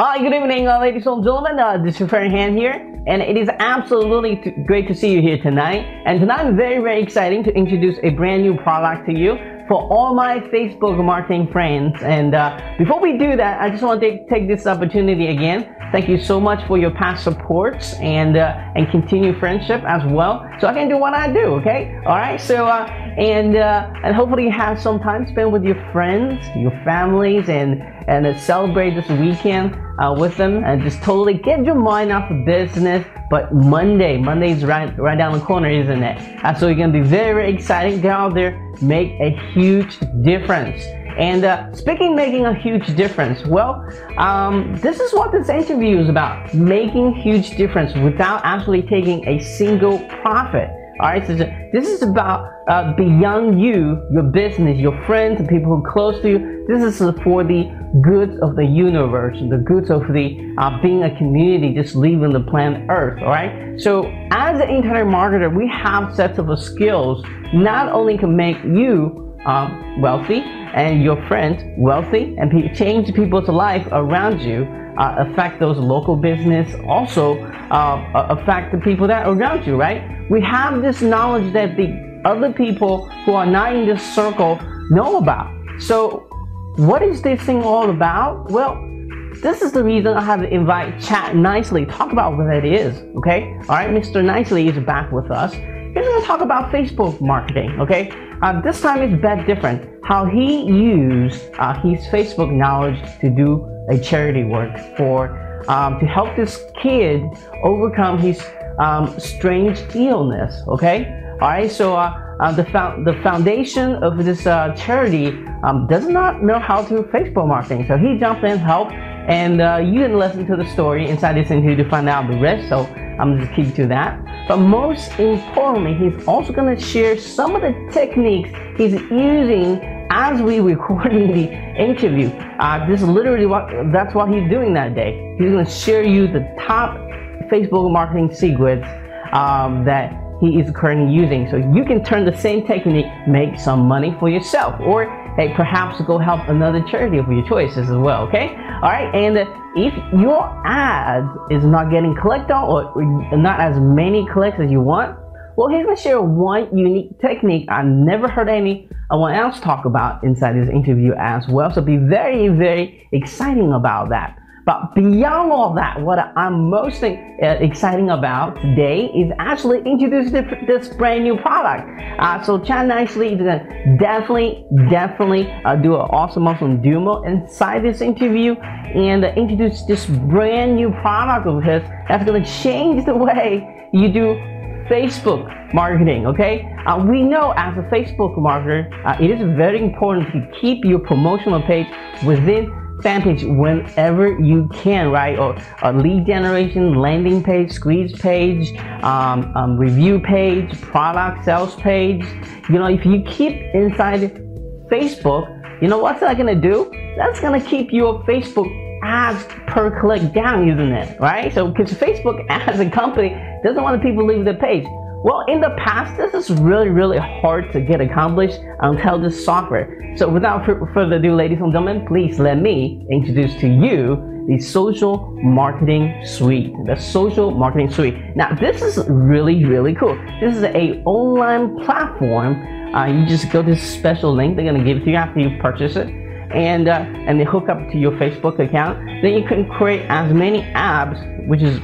Hi, good evening, ladies and gentlemen. This is Farhan here, and it is absolutely great to see you here tonight. And tonight, I'm very exciting to introduce a brand new product to you for all my Facebook marketing friends. And before we do that, I just want to take this opportunity again. Thank you so much for your past supports and continued friendship as well, so I can do what I do. Okay, all right. So and hopefully you have some time spent with your friends, your families, and celebrate this weekend with them, and just totally get your mind off of business. But Monday's right down the corner, isn't it? So you're gonna be very exciting. Get out there, make a huge difference. And speaking of making a huge difference, well, this is what this interview is about: making huge difference without actually taking a single profit. All right, so this is about beyond you, your business, your friends, the people who are close to you. This is for the goods of the universe, the goods of the being a community, just leaving the planet Earth. All right. So as an internet marketer, we have sets of skills not only can make you wealthy and your friends wealthy and change people's life around you, affect those local business, also affect the people that are around you, right? We have this knowledge that the other people who are not in this circle know about. So what is this thing all about? Well, this is the reason I have to invite Chat Nicely, talk about what it is. Okay, all right, Mr. Nicely is back with us. He's going to talk about Facebook marketing. Okay, this time it's a bit different. How he used his Facebook knowledge to do a charity work for to help this kid overcome his strange illness. Okay, all right. So the foundation of this charity does not know how to Facebook marketing. So he jumped in, helped, and you can listen to the story inside this interview to find out the rest. So I'm just keep to that. But most importantly, he's also going to share some of the techniques he's using as we recording the interview. This is literally that's what he's doing that day. He's going to share you the top Facebook marketing secrets that he is currently using, so you can turn the same technique, make some money for yourself, or hey, perhaps go help another charity of your choices as well. Okay, all right. And if your ad is not getting clicked on, or not as many clicks as you want, well, he's gonna share one unique technique I never heard anyone else talk about inside this interview as well. So be very exciting about that. But beyond all that, what I'm most exciting about today is actually introduce this brand new product. So Chat Nicely is gonna definitely do an awesome demo inside this interview and introduce this brand new product of his that's gonna change the way you do Facebook marketing. Okay, we know as a Facebook marketer, it is very important to keep your promotional page within fanpage whenever you can, right? Or a lead generation, landing page, squeeze page, review page, product sales page. You know, if you keep inside Facebook, you know what's that gonna do? That's gonna keep your Facebook ads per click down, isn't it? Right? So because Facebook as a company doesn't want people to leave the page. Well, in the past, this is really hard to get accomplished until this software. So without further ado, ladies and gentlemen, please let me introduce to you the Social Marketing Suite. The Social Marketing Suite. Now, this is really cool. This is an online platform. You just go to this special link they're gonna give it to you after you purchase it, and they hook up to your Facebook account. Then you can create as many apps, which is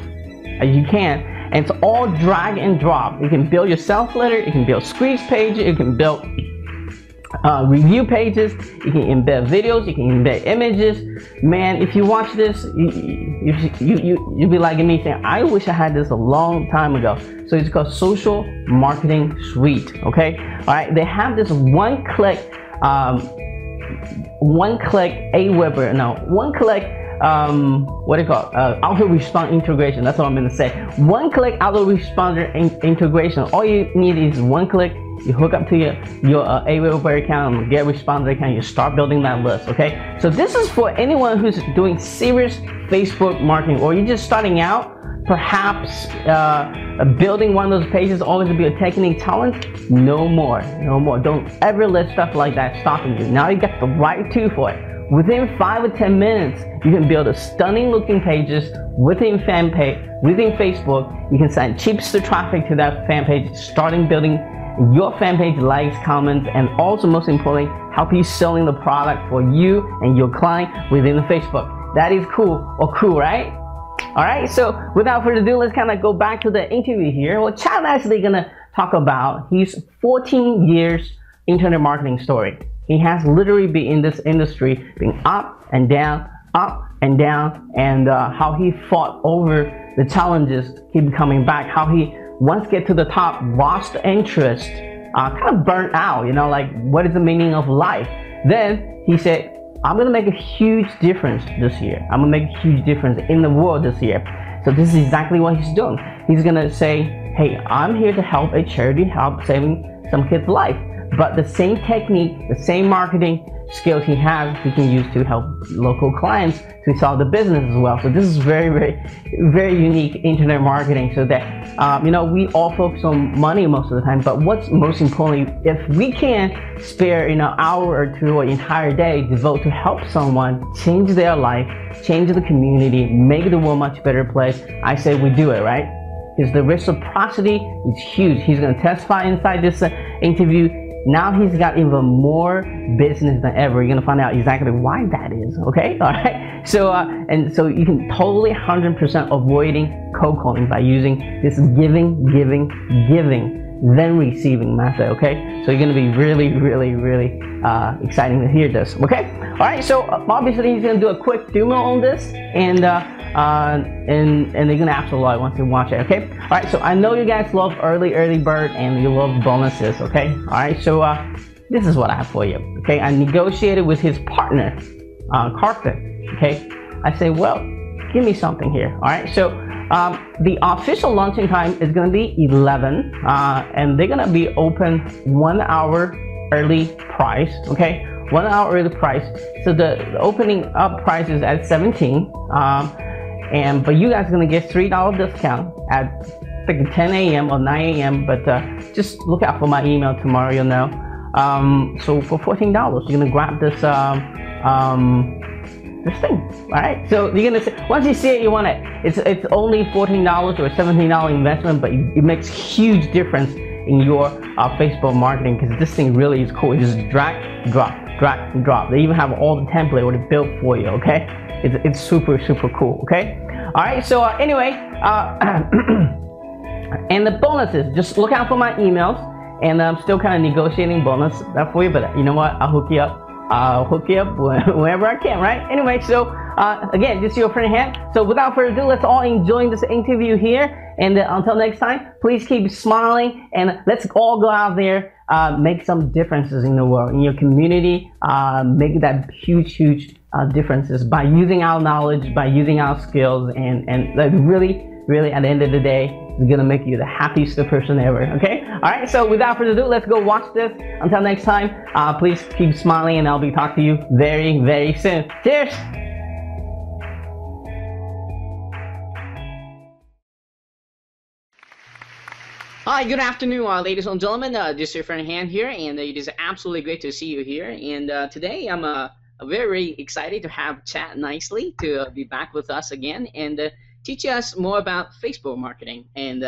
as you can. And it's all drag and drop. You can build your sales letter, you can build squeeze pages, you can build review pages, you can embed videos, you can embed images. Man, if you watch this, you'll be like me saying, I wish I had this a long time ago. So it's called Social Marketing Suite. Okay, all right. They have this one-click what do you call it? Autorespond integration. That's what I'm gonna say. One-click autoresponder integration. All you need is one click. You hook up to your Aweber account, get responder account. You start building that list. Okay. So this is for anyone who's doing serious Facebook marketing, or you're just starting out. Perhaps building one of those pages always be a technique challenge. No more. Don't ever let stuff like that stop you. Now you got the right tool for it. Within 5 or 10 minutes, you can build a stunning looking pages within fan page, within Facebook. You can send cheapster traffic to that fan page, starting building your fan page likes, comments, and also most importantly, help you selling the product for you and your client within the Facebook. That is cool, right? All right, so without further ado, let's kind of go back to the interview here. Well, Chad actually gonna talk about his 14 years internet marketing story. He has literally been in this industry, being up and down, and how he fought over the challenges, keep coming back, how he once get to the top, lost interest, kind of burnt out, you know, like what is the meaning of life? Then he said, I'm gonna make a huge difference this year. I'm gonna make a huge difference in the world this year. So this is exactly what he's doing. He's gonna say, hey, I'm here to help a charity, help saving some kids' life. But the same technique, the same marketing skills he has, he can use to help local clients to solve the business as well. So this is very unique internet marketing. So that you know, we all focus on money most of the time, but what's most importantly, if we can spare, you know, hour or two or entire day devote to help someone change their life, change the community, make the world a much better place, I say we do it, right? Because the reciprocity is huge. He's going to testify inside this interview. Now he's got even more business than ever. You're gonna find out exactly why that is, okay? All right, so and so you can totally 100% avoiding cold calling by using this giving, then receiving method, okay? So you're gonna be really exciting to hear this, okay? All right, so obviously he's gonna do a quick demo on this, and they're gonna absolutely love it once you watch it, okay? All right, so I know you guys love early bird and you love bonuses, okay? All right, so this is what I have for you, okay? I negotiated with his partner, Carpet, okay? I say, well, give me something here, all right? So the official launching time is gonna be 11, and they're gonna be open 1 hour early price, okay? 1 hour early price. So the opening up price is at 17. But you guys are gonna get $3 discount at like 10 a.m. or 9 a.m. But just look out for my email tomorrow, you'll know. So for $14, you're gonna grab this this thing, all right? So you're gonna say, once you see it, you want it. It's only $14 or $17 investment, but it makes huge difference in your Facebook marketing, because this thing really is cool. You just drag, drop. They even have all the template already built for you, okay? It's super cool, okay? All right, so anyway, and the bonuses, just look out for my emails, and I'm still kind of negotiating bonus that for you, but you know what? I'll hook you up. Whenever I can, right? Anyway, so again, this is your friend Han. So without further ado, let's all enjoy this interview here. And until next time, please keep smiling, and let's all go out there, make some differences in the world, in your community, make that huge differences by using our knowledge, by using our skills, and like really at the end of the day, it's gonna make you the happiest person ever, okay? All right, so without further ado, let's go watch this. Until next time, please keep smiling, and I'll be talking to you very soon. Cheers! Hi, good afternoon, ladies and gentlemen. This is your friend Han here, and it is absolutely great to see you here. And today I'm very excited to have Chad Nicely to be back with us again and teach us more about Facebook marketing. And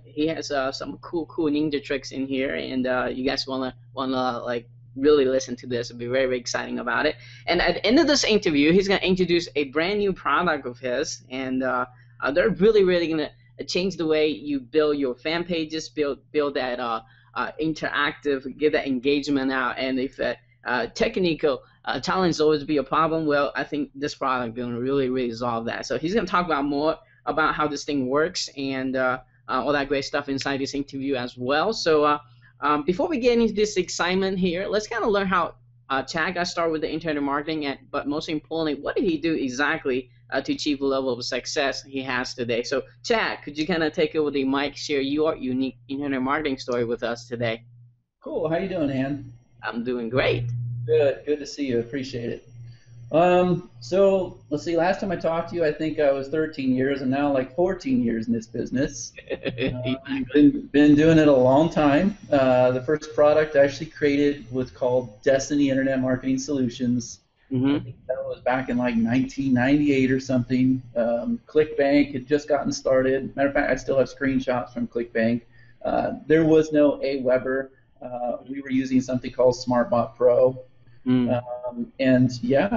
he has some cool ninja tricks in here, and you guys wanna like really listen to this. It'll be very exciting about it. And at the end of this interview, he's gonna introduce a brand new product of his, and they're really gonna change the way you build your fan pages, build that interactive, get that engagement out. And if technical challenge always be a problem, well, I think this product is going to really resolve that. So he's going to talk about more about how this thing works, and all that great stuff inside this interview as well. So before we get into this excitement here, let's kind of learn how Chad got started with the internet marketing, but most importantly, what did he do exactly to achieve the level of success he has today. So Chad, could you kind of take over the mic, share your unique internet marketing story with us today? Cool. How you doing, Han? I'm doing great. Good to see you. Appreciate it. So let's see, last time I talked to you, I think I was 13 years, and now like 14 years in this business. Been doing it a long time. The first product I actually created was called Destiny Internet Marketing Solutions. I think that was back in like 1998 or something. ClickBank had just gotten started. Matter of fact, I still have screenshots from ClickBank. There was no Aweber. We were using something called SmartBot Pro. And yeah,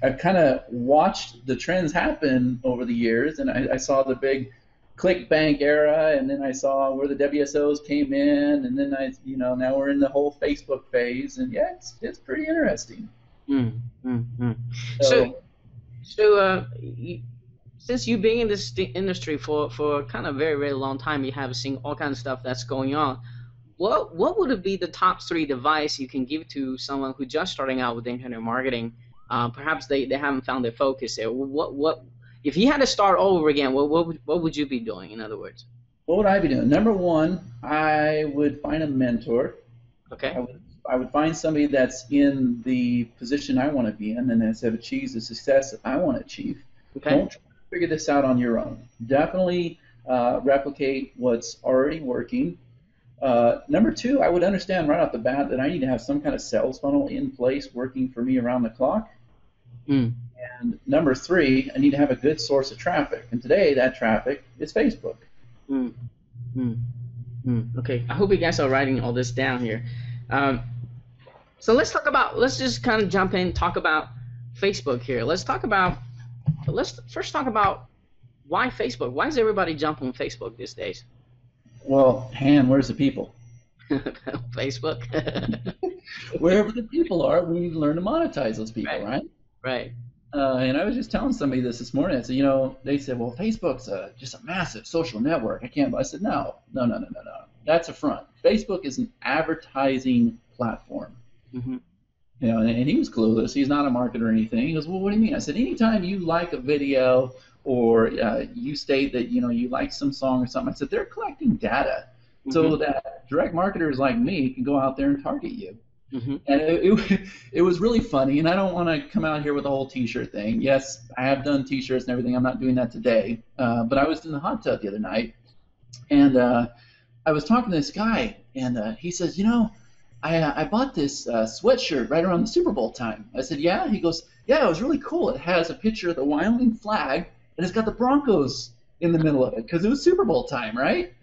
I've kind of watched the trends happen over the years, and I saw the big ClickBank era, and then I saw where the WSOs came in, and then now we're in the whole Facebook phase, and yeah, it's pretty interesting. So since you've been in this industry for kind of very, very long time, you have seen all kinds of stuff that's going on. What would it be the top 3 advice you can give to someone who's just starting out with internet marketing? Perhaps they haven't found their focus there. What if you had to start all over again? What would you be doing? In other words, what would I be doing? Number one, I would find a mentor. Okay. I would find somebody that's in the position I want to be in and has achieved the success that I want to achieve. Okay. Don't try to figure this out on your own. Definitely replicate what's already working. Number 2, I would understand right off the bat that I need to have some kind of sales funnel in place working for me around the clock. And number 3, I need to have a good source of traffic. And today, that traffic is Facebook. Okay, I hope you guys are writing all this down here. So let's just kind of jump in, talk about Facebook here. Let's first talk about why Facebook. Why does everybody jump on Facebook these days? Well, where's the people? Facebook. Wherever the people are, we need to learn to monetize those people, right? Right. And I was just telling somebody this morning. I said, they said, well, Facebook's just a massive social network. I said, no. That's a front. Facebook is an advertising platform. And he was clueless. He's not a marketer or anything. He goes, well, what do you mean? I said, anytime you like a video or you state that you like some song or something, I said, they're collecting data so that direct marketers like me can go out there and target you. And it was really funny, and I don't want to come out here with the whole T-shirt thing. Yes, I have done T-shirts and everything. I'm not doing that today. But I was in the hot tub the other night, and I was talking to this guy, and he says, I bought this sweatshirt right around the Super Bowl time. I said, yeah? He goes, yeah, it was really cool. It has a picture of the Wyoming flag, and it's got the Broncos in the middle of it because it was Super Bowl time, right?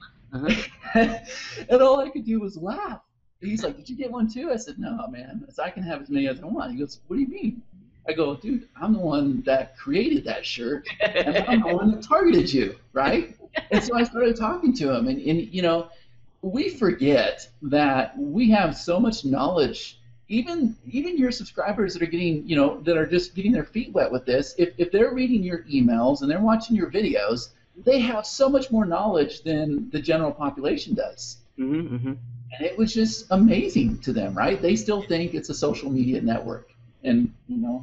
And all I could do was laugh. He's like, did you get one too? I said, no, man. I can have as many as I want. He goes, what do you mean? I go, dude, I'm the one that created that shirt, and I'm the one that targeted you, right? And so I started talking to him, and we forget that we have so much knowledge. Even your subscribers that are getting, that are just getting their feet wet with this, if they're reading your emails and they're watching your videos, they have so much more knowledge than the general population does. And it was just amazing to them, right? They still think it's a social media network, and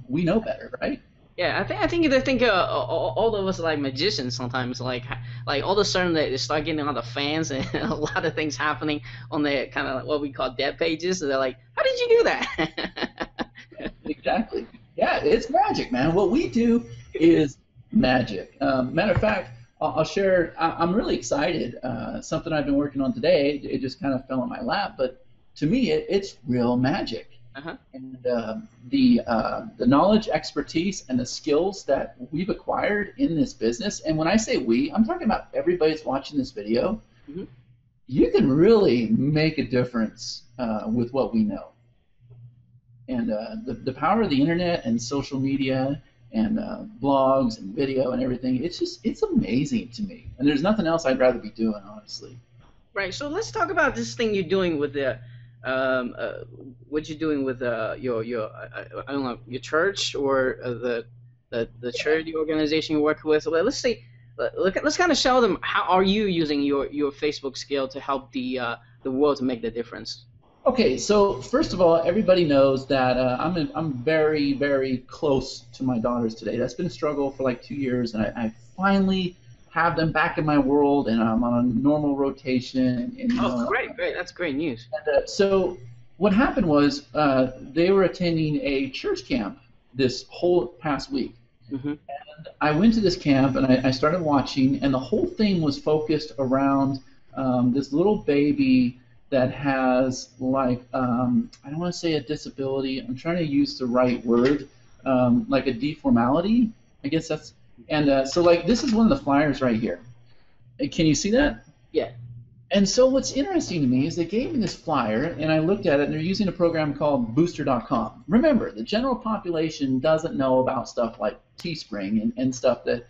we know better, right? Yeah, I think they think all of us are like magicians sometimes. Like all of a sudden they start getting all the fans and a lot of things happening on their kind of what we call dead pages. And they're like, how did you do that? Exactly. Yeah, it's magic, man. What we do is magic. Matter of fact, I'll share. I'm really excited. Something I've been working on today. It just kind of fell in my lap, but to me, it's real magic. And the knowledge, expertise, and the skills that we've acquired in this business. And when I say we, I'm talking about everybody that's watching this video. You can really make a difference with what we know. And the power of the internet and social media and blogs and video and everything, it's amazing to me. And there's nothing else I'd rather be doing, honestly. Right. So let's talk about this thing you're doing with the what you're doing with your I don't know, your church or the charity organization you work with. Well, let's kind of show them how are you using your Facebook skill to help the world to make the difference. Okay, so first of all, everybody knows that I'm very, very close to my daughters today. That's been a struggle for like 2 years, and I finally have them back in my world, and I'm on a normal rotation. And, great, that's great news. And, so what happened was they were attending a church camp this whole past week. And I went to this camp, and I started watching, and the whole thing was focused around this little baby that has like I don't want to say a disability. I'm trying to use the right word, like a deformality. I guess that's and so like this is one of the flyers right here. Can you see that? Yeah. And so what's interesting to me is they gave me this flyer, and I looked at it, and they're using a program called Booster.com. Remember, the general population doesn't know about stuff like Teespring and stuff that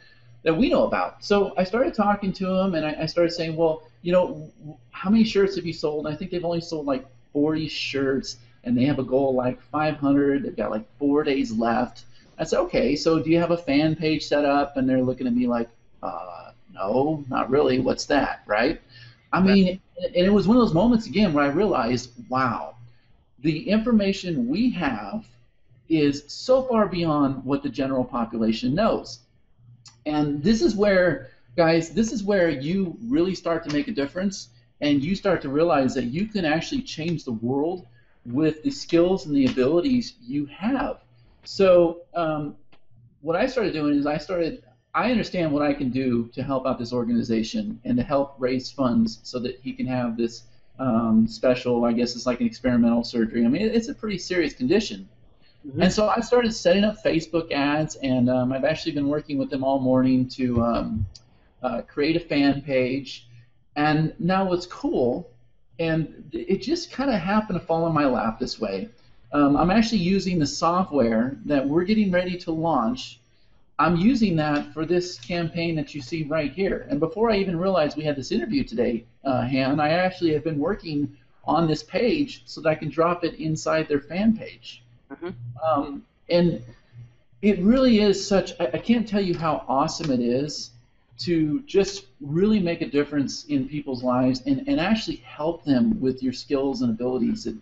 we know about. So I started talking to them, and I started saying, well, you know, how many shirts have you sold? And I think they've only sold like 40 shirts, and they have a goal of like 500. They've got like 4 days left. I said, okay, so do you have a fan page set up? And they're looking at me like, no, not really. What's that, right? I mean, and it was one of those moments again where I realized, wow, the information we have is so far beyond what the general population knows. And this is where, guys, this is where you really start to make a difference, and you start to realize that you can actually change the world with the skills and the abilities you have. So what I started doing is I understand what I can do to help out this organization and to help raise funds so that he can have this special, I guess it's like an experimental surgery. I mean, it's a pretty serious condition. Mm-hmm. And so I started setting up Facebook ads, and I've actually been working with them all morning to create a fan page. And now what's cool, and it just kind of happened to fall in my lap this way, I'm actually using the software that we're getting ready to launch. I'm using that for this campaign that you see right here. And before I even realized we had this interview today, Han, I actually have been working on this page so that I can drop it inside their fan page. Mm-hmm. And it really is such, I can't tell you how awesome it is to just really make a difference in people's lives and actually help them with your skills and abilities that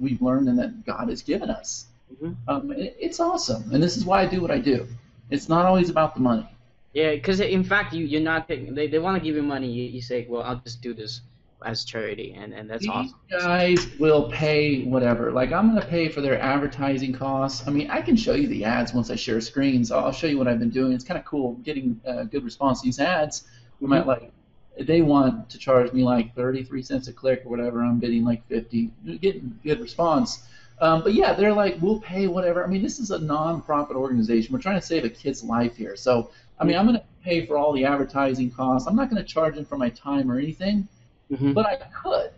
we've learned and that God has given us. Mm-hmm. It's awesome, and this is why I do what I do. It's not always about the money. Yeah, because in fact you're not taking. They want to give you money. You say, well, I'll just do this as charity, and that's awesome. These guys will pay whatever. Like I'm going to pay for their advertising costs. I mean, I can show you the ads once I share screens. I'll show you what I've been doing. It's kind of cool getting good response to these ads. We might like. They want to charge me like 33 cents a click or whatever. I'm bidding like 50. Getting good response. But yeah, they're like, we'll pay whatever. I mean, this is a non-profit organization. We're trying to save a kid's life here. So, I mean, I'm going to pay for all the advertising costs. I'm not going to charge them for my time or anything, but I could.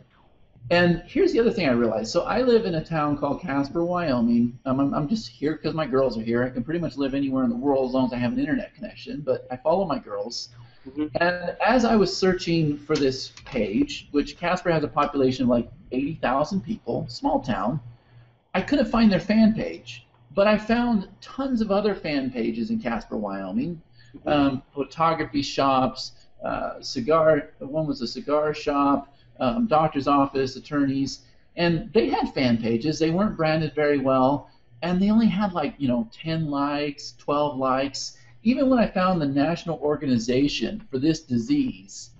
And here's the other thing I realized. So I live in a town called Casper, Wyoming. I'm just here because my girls are here. I can pretty much live anywhere in the world as long as I have an internet connection, but I follow my girls. And as I was searching for this page, which Casper has a population of like 80,000 people, small town, I couldn't find their fan page, but I found tons of other fan pages in Casper, Wyoming. Photography shops, one was a cigar shop, doctor's office, attorneys, and they had fan pages. They weren't branded very well, and they only had like 10 likes, 12 likes. Even when I found the national organization for this disease,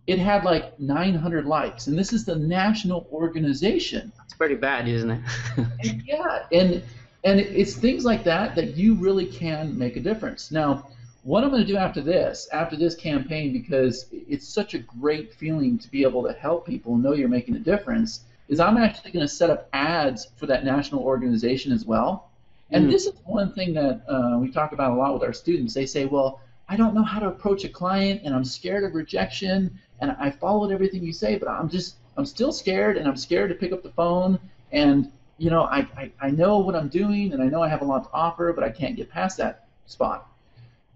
it had like 900 likes, and this is the national organization. It's pretty bad, isn't it? and it's things like that that you really can make a difference. Now, what I'm going to do after this campaign, because it's such a great feeling to be able to help people know you're making a difference, is I'm actually going to set up ads for that national organization as well. And this is one thing that we talk about a lot with our students. They say, well, I don't know how to approach a client, and I'm scared of rejection, and I followed everything you say, but I'm still scared, and I'm scared to pick up the phone, and I know what I'm doing, and I know I have a lot to offer, but I can't get past that spot.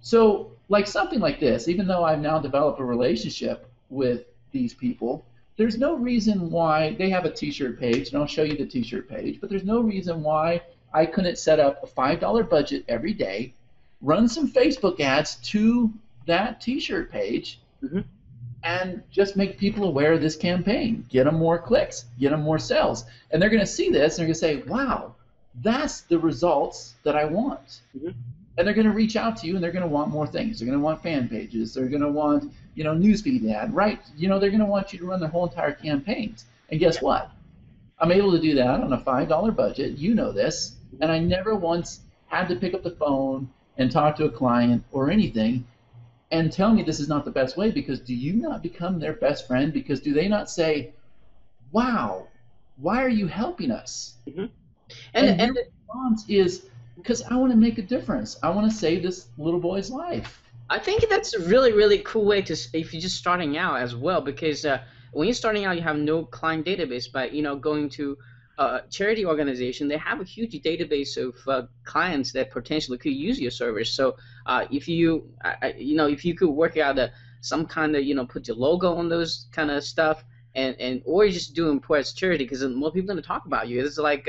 So like something like this, even though I've now developed a relationship with these people, there's no reason why they have a t-shirt page, and I'll show you the t-shirt page, but there's no reason why I couldn't set up a $5 budget every day, run some Facebook ads to that t-shirt page, and just make people aware of this campaign, get them more clicks, get them more sales. And they're going to see this, and they're going to say, wow, that's the results that I want. And they're going to reach out to you, and they're going to want more things. They're going to want fan pages. They're going to want, newsfeed ad, right? They're going to want you to run their whole entire campaigns. And guess what? I'm able to do that on a $5 budget. You know this. And I never once had to pick up the phone and talk to a client or anything and tell me this is not the best way, because do you not become their best friend? Because do they not say, wow, why are you helping us? Mm-hmm. And your response is, because I want to make a difference. I want to save this little boy's life. I think that's a really, really cool way to, if you're just starting out as well, because when you're starting out, you have no client database, but going to a charity organization, they have a huge database of clients that potentially could use your service. So if you, if you could work out some kind of, put your logo on those kind of stuff, and or you just do it as charity, because more people are going to talk about you. It's like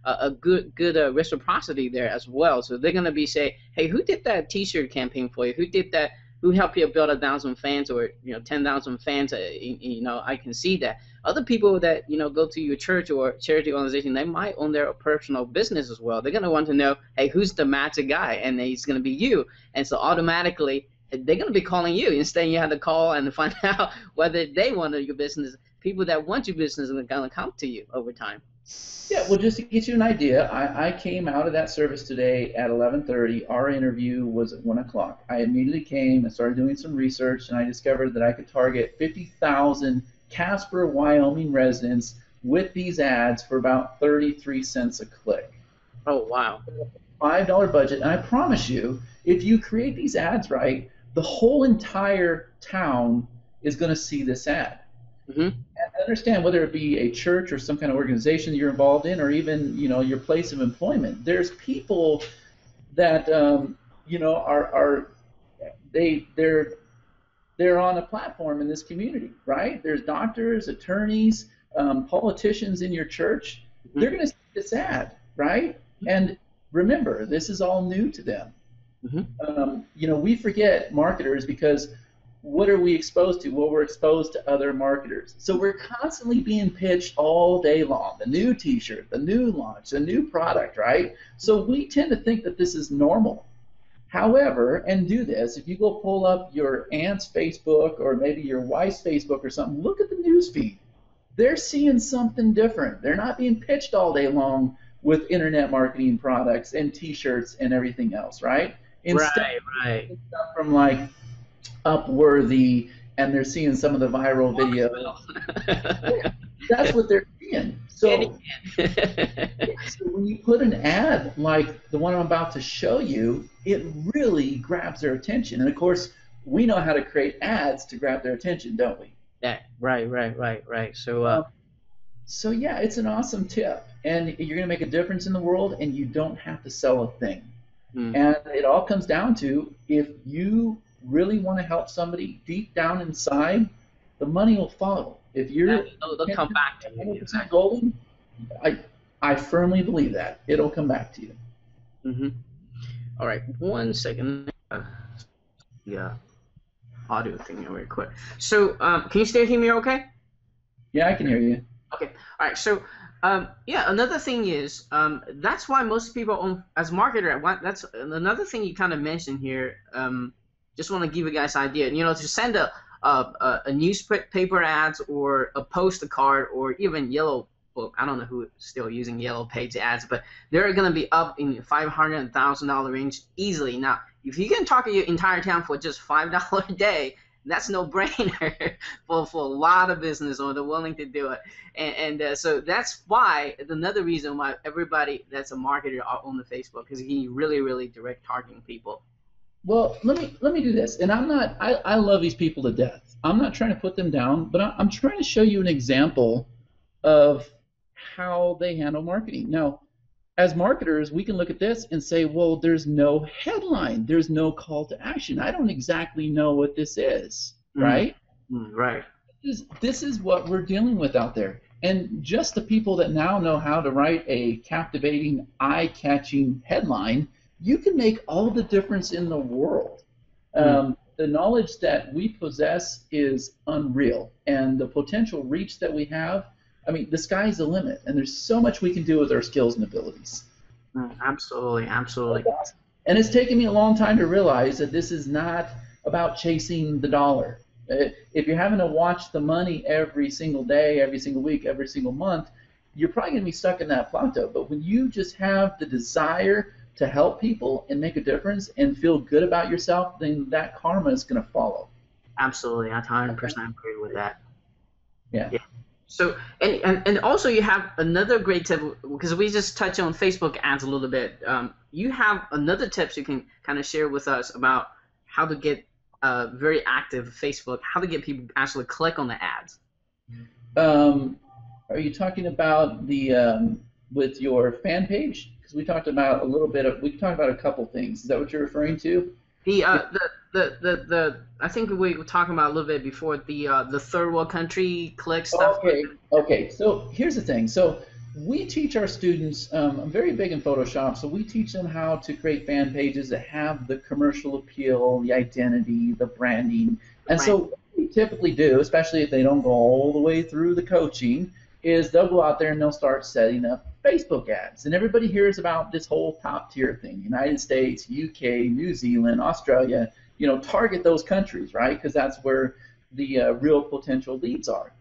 a good reciprocity there as well. So they're gonna be say, hey, who did that T-shirt campaign for you? Who did that? Who helped you build 1,000 fans or 10,000 fans? I can see that. Other people that go to your church or charity organization, they might own their personal business as well. They're gonna want to know, hey, who's the magic guy? And it's gonna be you. And so automatically they're gonna be calling you. Instead, you have to call and find out whether they want your business. People that want your business are gonna come to you over time. Yeah, well, just to get you an idea, I came out of that service today at 11:30. Our interview was at 1 o'clock. I immediately came and started doing some research, and I discovered that I could target 50,000 Casper, Wyoming residents with these ads for about 33 cents a click. Oh, wow. $5 budget, and I promise you, if you create these ads right, the whole entire town is going to see this ad. Mm-hmm. And understand, whether it be a church or some kind of organization you're involved in, or even your place of employment, there's people that they're on a platform in this community, right? There's doctors, attorneys, politicians in your church. Mm-hmm. They're going to see this ad, right? Mm-hmm. And remember, this is all new to them. Mm-hmm. We forget, marketers, because what are we exposed to? Well, we're exposed to other marketers. So we're constantly being pitched all day long. The new T-shirt, the new launch, the new product, right? So we tend to think that this is normal. However, and do this, if you go pull up your aunt's Facebook or maybe your wife's Facebook or something, look at the news feed. They're seeing something different. They're not being pitched all day long with internet marketing products and T-shirts and everything else, right? Instead, right. Stuff from like Upworthy, and they're seeing some of the viral videos. That's what they're seeing. So when you put an ad like the one I'm about to show you, it really grabs their attention. And of course, we know how to create ads to grab their attention, don't we? Yeah, right. So yeah, it's an awesome tip, and you're going to make a difference in the world, and you don't have to sell a thing. And it all comes down to, if you really want to help somebody deep down inside, the money will follow. If you're they'll come back to you. 100% golden, I firmly believe that it'll come back to you. Mm-hmm. All right, 1 second. Yeah, audio thing very quick. So, can you still hear me? Okay. Yeah, I can hear you. Okay. All right. So, yeah, another thing is, that's why most people, as marketer, that's another thing you kind of mentioned here. Just want to give you guys an idea. To send a newspaper ads or a postcard or even yellow book. I don't know who's still using yellow page ads, but they're going to be up in $500 and $1,000 range easily. Now, if you can target your entire town for just $5 a day, that's no brainer for a lot of business, or they're willing to do it. And so that's why, another reason why everybody that's a marketer are on the Facebook, because he really direct targeting people. Well, let me do this, and I love these people to death. I'm not trying to put them down, but I'm trying to show you an example of how they handle marketing. Now, as marketers, we can look at this and say, well, there's no headline, there's no call to action. I don't exactly know what this is, right? Right. This is what we're dealing with out there. And just the people that now know how to write a captivating, eye-catching headline, you can make all the difference in the world. The knowledge that we possess is unreal, and the potential reach that we have, I mean, the sky's the limit, and there's so much we can do with our skills and abilities. Absolutely. And it's taken me a long time to realize that this is not about chasing the dollar. If you're having to watch the money every single day, every single week, every single month, you're probably going to be stuck in that plateau. But when you just have the desire to help people and make a difference and feel good about yourself, then that karma is going to follow. Absolutely. I 100% agree with that. Yeah. So and also you have another great tip, because we just touched on Facebook ads a little bit. You have another tips you can kind of share with us about how to get very active Facebook, how to get people actually click on the ads. Are you talking about the with your fan page? Because we talked about we talked about a couple things. Is that what you're referring to? I think we were talking about a little bit before the third world country click stuff. Okay. So here's the thing. So we teach our students. I'm very big in Photoshop, so we teach them how to create fan pages that have the commercial appeal, the identity, the branding. And so what we typically do, especially if they don't go all the way through the coaching, is they'll go out there and they'll start setting up Facebook ads. And everybody hears about this whole top tier thing: United States, UK, New Zealand, Australia. Target those countries, right? Because that's where the real potential leads are.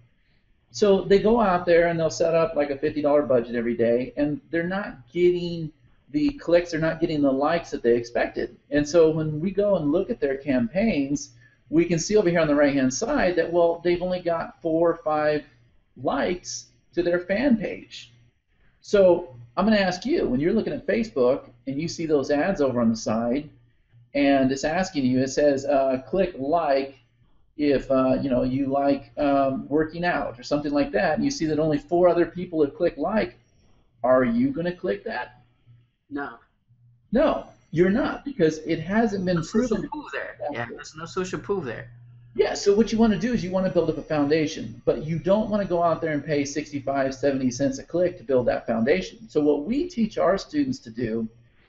So they go out there and they'll set up like a $50 budget every day, and they're not getting the clicks, they're not getting the likes that they expected. And so when we go and look at their campaigns, we can see over here on the right-hand side that, well, they've only got 4 or 5 likes to their fan page. So I'm going to ask you, when you're looking at Facebook and you see those ads over on the side, and it's asking you, it says click like if you like working out or something like that, and you see that only 4 other people have clicked like, are you going to click that? No. No, you're not, because it hasn't been proven. Social proof there. Yeah, there's no social proof there. Yeah, so what you want to do is you want to build up a foundation, but you don't want to go out there and pay 65, 70 cents a click to build that foundation. So what we teach our students to do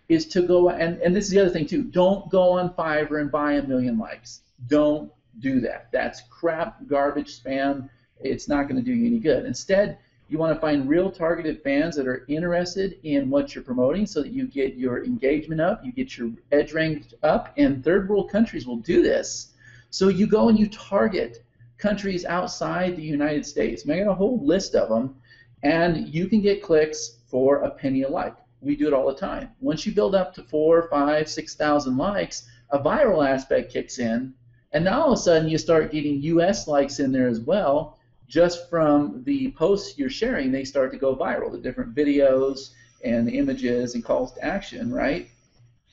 is to go, and this is the other thing too, don't go on Fiverr and buy 1 million likes. Don't do that. That's crap, garbage, spam. It's not going to do you any good. Instead, you want to find real targeted fans that are interested in what you're promoting, so that you get your engagement up, you get your edge ranked up, and third world countries will do this. So you go and you target countries outside the United States. I got a whole list of them, and you can get clicks for a penny a like. We do it all the time. Once you build up to 4, 5, 6,000 likes, a viral aspect kicks in, and now all of a sudden you start getting US likes in there as well. Just from the posts you're sharing, they start to go viral, the different videos and the images and calls to action, right?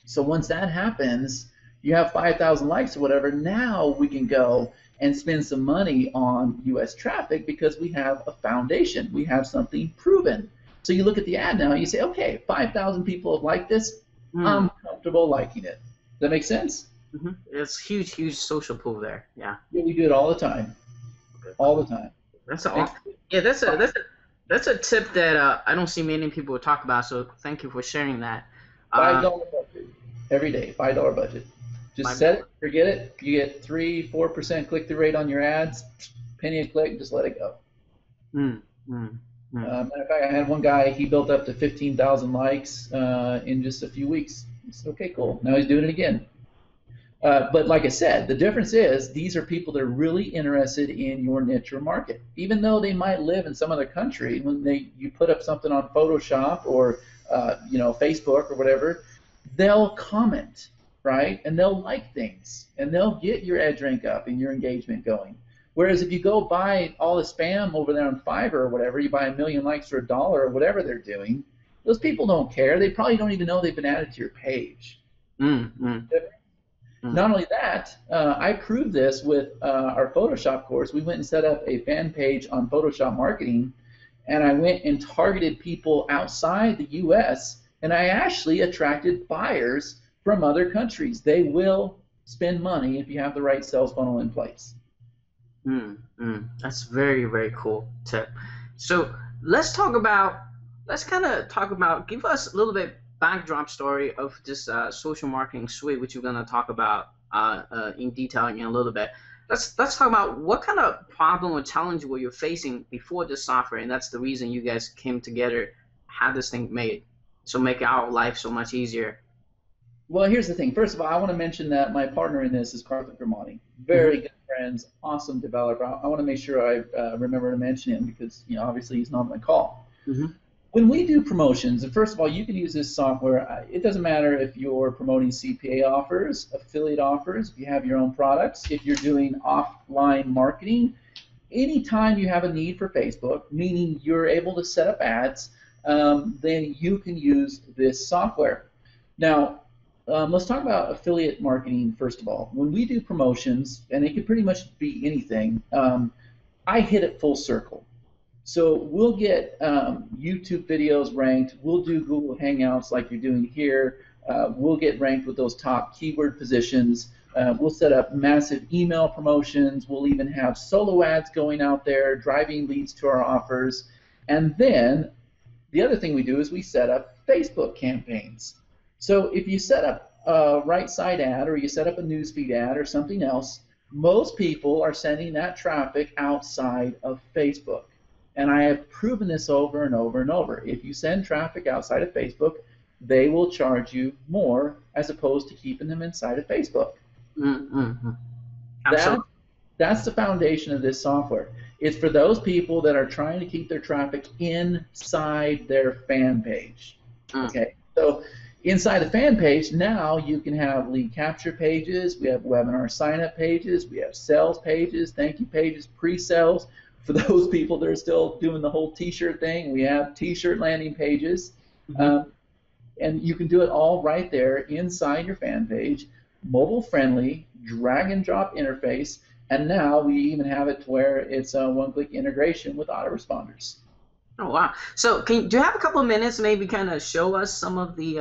So once that happens, you have 5,000 likes or whatever, now we can go and spend some money on US traffic because we have a foundation. We have something proven. So you look at the ad now and you say, okay, 5,000 people have liked this. I'm comfortable liking it. Does that make sense? Mm-hmm. It's huge, huge social proof there. Yeah. Yeah, we do it all the time. All the time. That's a tip that I don't see many people talk about. So thank you for sharing that. $5 budget every day. $5 budget. Just set it, forget it. You get 3-4% click-through rate on your ads. Penny a click, just let it go. Matter of fact, I had one guy. He built up to 15,000 likes in just a few weeks. I said, okay, cool. Now he's doing it again. But like I said, the difference is these are people that are really interested in your niche or market. Even though they might live in some other country, when you put up something on Photoshop or Facebook or whatever, they'll comment, right? And they'll like things, and they'll get your edge rank up and your engagement going. Whereas if you go buy all the spam over there on Fiverr or whatever, you buy 1 million likes for $1 or whatever they're doing, those people don't care. They probably don't even know they've been added to your page. Not only that, I proved this with our Photoshop course. We went and set up a fan page on Photoshop marketing, and I went and targeted people outside the U.S., and I actually attracted buyers from other countries. They will spend money if you have the right sales funnel in place. That's very, very cool tip. So let's kind of talk about, give us a little bit backdrop story of this social marketing suite, which we're going to talk about in detail in a little bit. Let's talk about what kind of problem or challenge were you facing before this software, and that's the reason you guys came together, had this thing made, so make our life so much easier. Well, here's the thing. First of all, I want to mention that my partner in this is Karthik Gramani. Very good friends, awesome developer. I want to make sure I remember to mention him because obviously he's not on my call. When we do promotions, and first of all, you can use this software. It doesn't matter if you're promoting CPA offers, affiliate offers, if you have your own products, if you're doing offline marketing, anytime you have a need for Facebook, meaning you're able to set up ads, then you can use this software. Now, let's talk about affiliate marketing first of all. When we do promotions, and it can pretty much be anything, I hit it full circle. So we'll get YouTube videos ranked. We'll do Google Hangouts like you're doing here. We'll get ranked with those top keyword positions. We'll set up massive email promotions. We'll even have solo ads going out there, driving leads to our offers. And then the other thing we do is we set up Facebook campaigns. So if you set up a right side ad or you set up a newsfeed ad or something else, most people are sending that traffic outside of Facebook. And I have proven this over and over and over. If you send traffic outside of Facebook, they will charge you more as opposed to keeping them inside of Facebook. Mm-hmm. That's the foundation of this software. It's for those people that are trying to keep their traffic inside their fan page. Okay, so inside the fan page, now you can have lead capture pages, we have webinar sign-up pages, we have sales pages, thank you pages, pre-sales. For those people that are still doing the whole t-shirt thing, we have t-shirt landing pages. And you can do it all right there inside your fan page, mobile-friendly, drag-and-drop interface, and now we even have it to where it's a one-click integration with autoresponders. Oh wow! So do you have a couple of minutes, maybe kind of show us some of the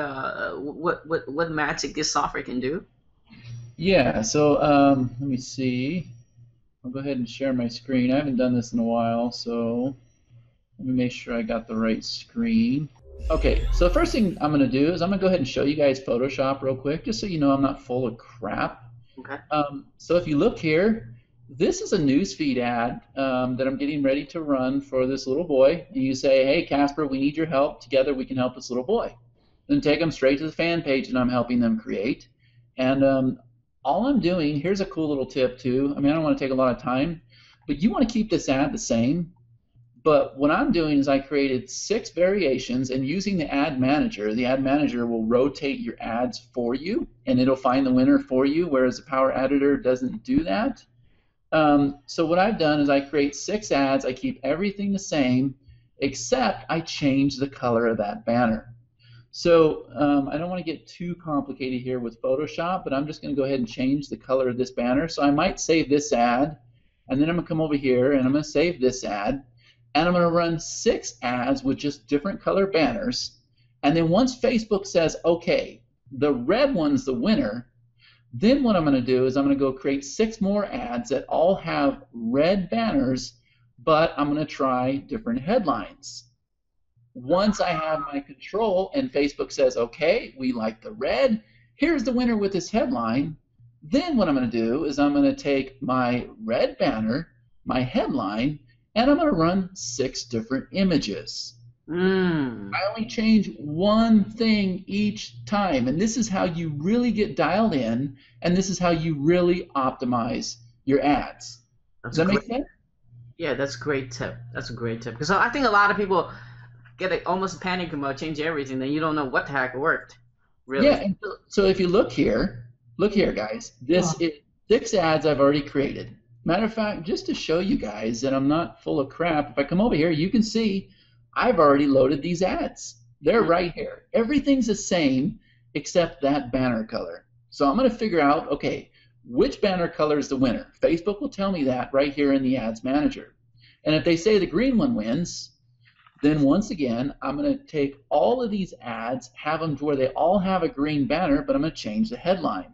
what magic this software can do? Yeah. So let me see. I'll go ahead and share my screen. I haven't done this in a while, so let me make sure I got the right screen. Okay, so the first thing I'm going to do is I'm going to go ahead and show you guys Photoshop real quick, just so you know I'm not full of crap. Okay. So if you look here, this is a newsfeed ad that I'm getting ready to run for this little boy. And you say, hey, Casper, we need your help. Together we can help this little boy. Then take them straight to the fan page that I'm helping them create. And all I'm doing, here's a cool little tip too. I mean, I don't want to take a lot of time, but you want to keep this ad the same. But what I'm doing is I created 6 variations, and using the ad manager will rotate your ads for you, and it'll find the winner for you, whereas the Power Editor doesn't do that. So what I've done is I create 6 ads. I keep everything the same, except I change the color of that banner. So I don't want to get too complicated here with Photoshop, but I'm just going to go ahead and change the color of this banner. So I might save this ad, and then I'm going to come over here, and I'm going to save this ad, and I'm going to run 6 ads with just different color banners. And then once Facebook says, okay, the red one's the winner, then what I'm going to do is I'm going to go create 6 more ads that all have red banners, but I'm going to try different headlines. Once I have my control and Facebook says, okay, we like the red, here's the winner with this headline, then what I'm going to do is I'm going to take my red banner, my headline, and I'm going to run 6 different images. I only change one thing each time, and this is how you really get dialed in, and this is how you really optimize your ads. Does that make sense? Yeah, that's a great tip. That's a great tip. Because I think a lot of people get almost panic about change everything, then you don't know what the heck worked. Really. Yeah, and so if you look here, guys, this is 6 ads I've already created. Matter of fact, just to show you guys that I'm not full of crap, if I come over here, you can see I've already loaded these ads. They're right here. Everything's the same except that banner color. So I'm going to figure out, okay, which banner color is the winner? Facebook will tell me that right here in the Ads Manager. And if they say the green one wins, then once again, I'm going to take all of these ads, have them to where they all have a green banner, but I'm going to change the headline.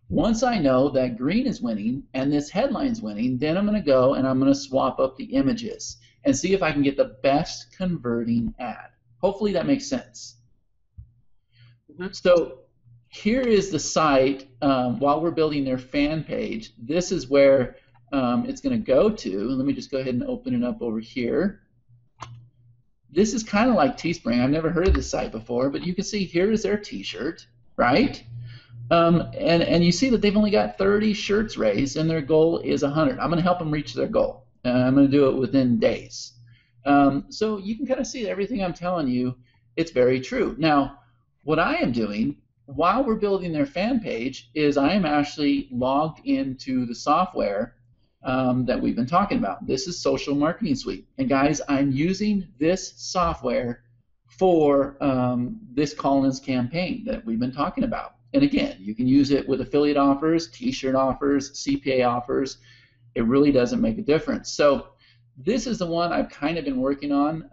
Once I know that green is winning and this headline's winning, then I'm going to go and I'm going to swap up the images and see if I can get the best converting ad. Hopefully that makes sense. So here is the site while we're building their fan page. This is where it's going to go to. Let me just go ahead and open it up over here. This is kind of like Teespring. I've never heard of this site before, but you can see here is their t-shirt, right? And you see that they've only got 30 shirts raised, and their goal is 100. I'm going to help them reach their goal. I'm going to do it within days. So you can kind of see that everything I'm telling you, it's very true. Now, what I am doing while we're building their fan page is I am actually logged into the software, that we've been talking about. This is Social Marketing Suite. And guys, I'm using this software for this call-ins campaign that we've been talking about. And again, you can use it with affiliate offers, t-shirt offers, CPA offers. It really doesn't make a difference. So this is the one I've kind of been working on,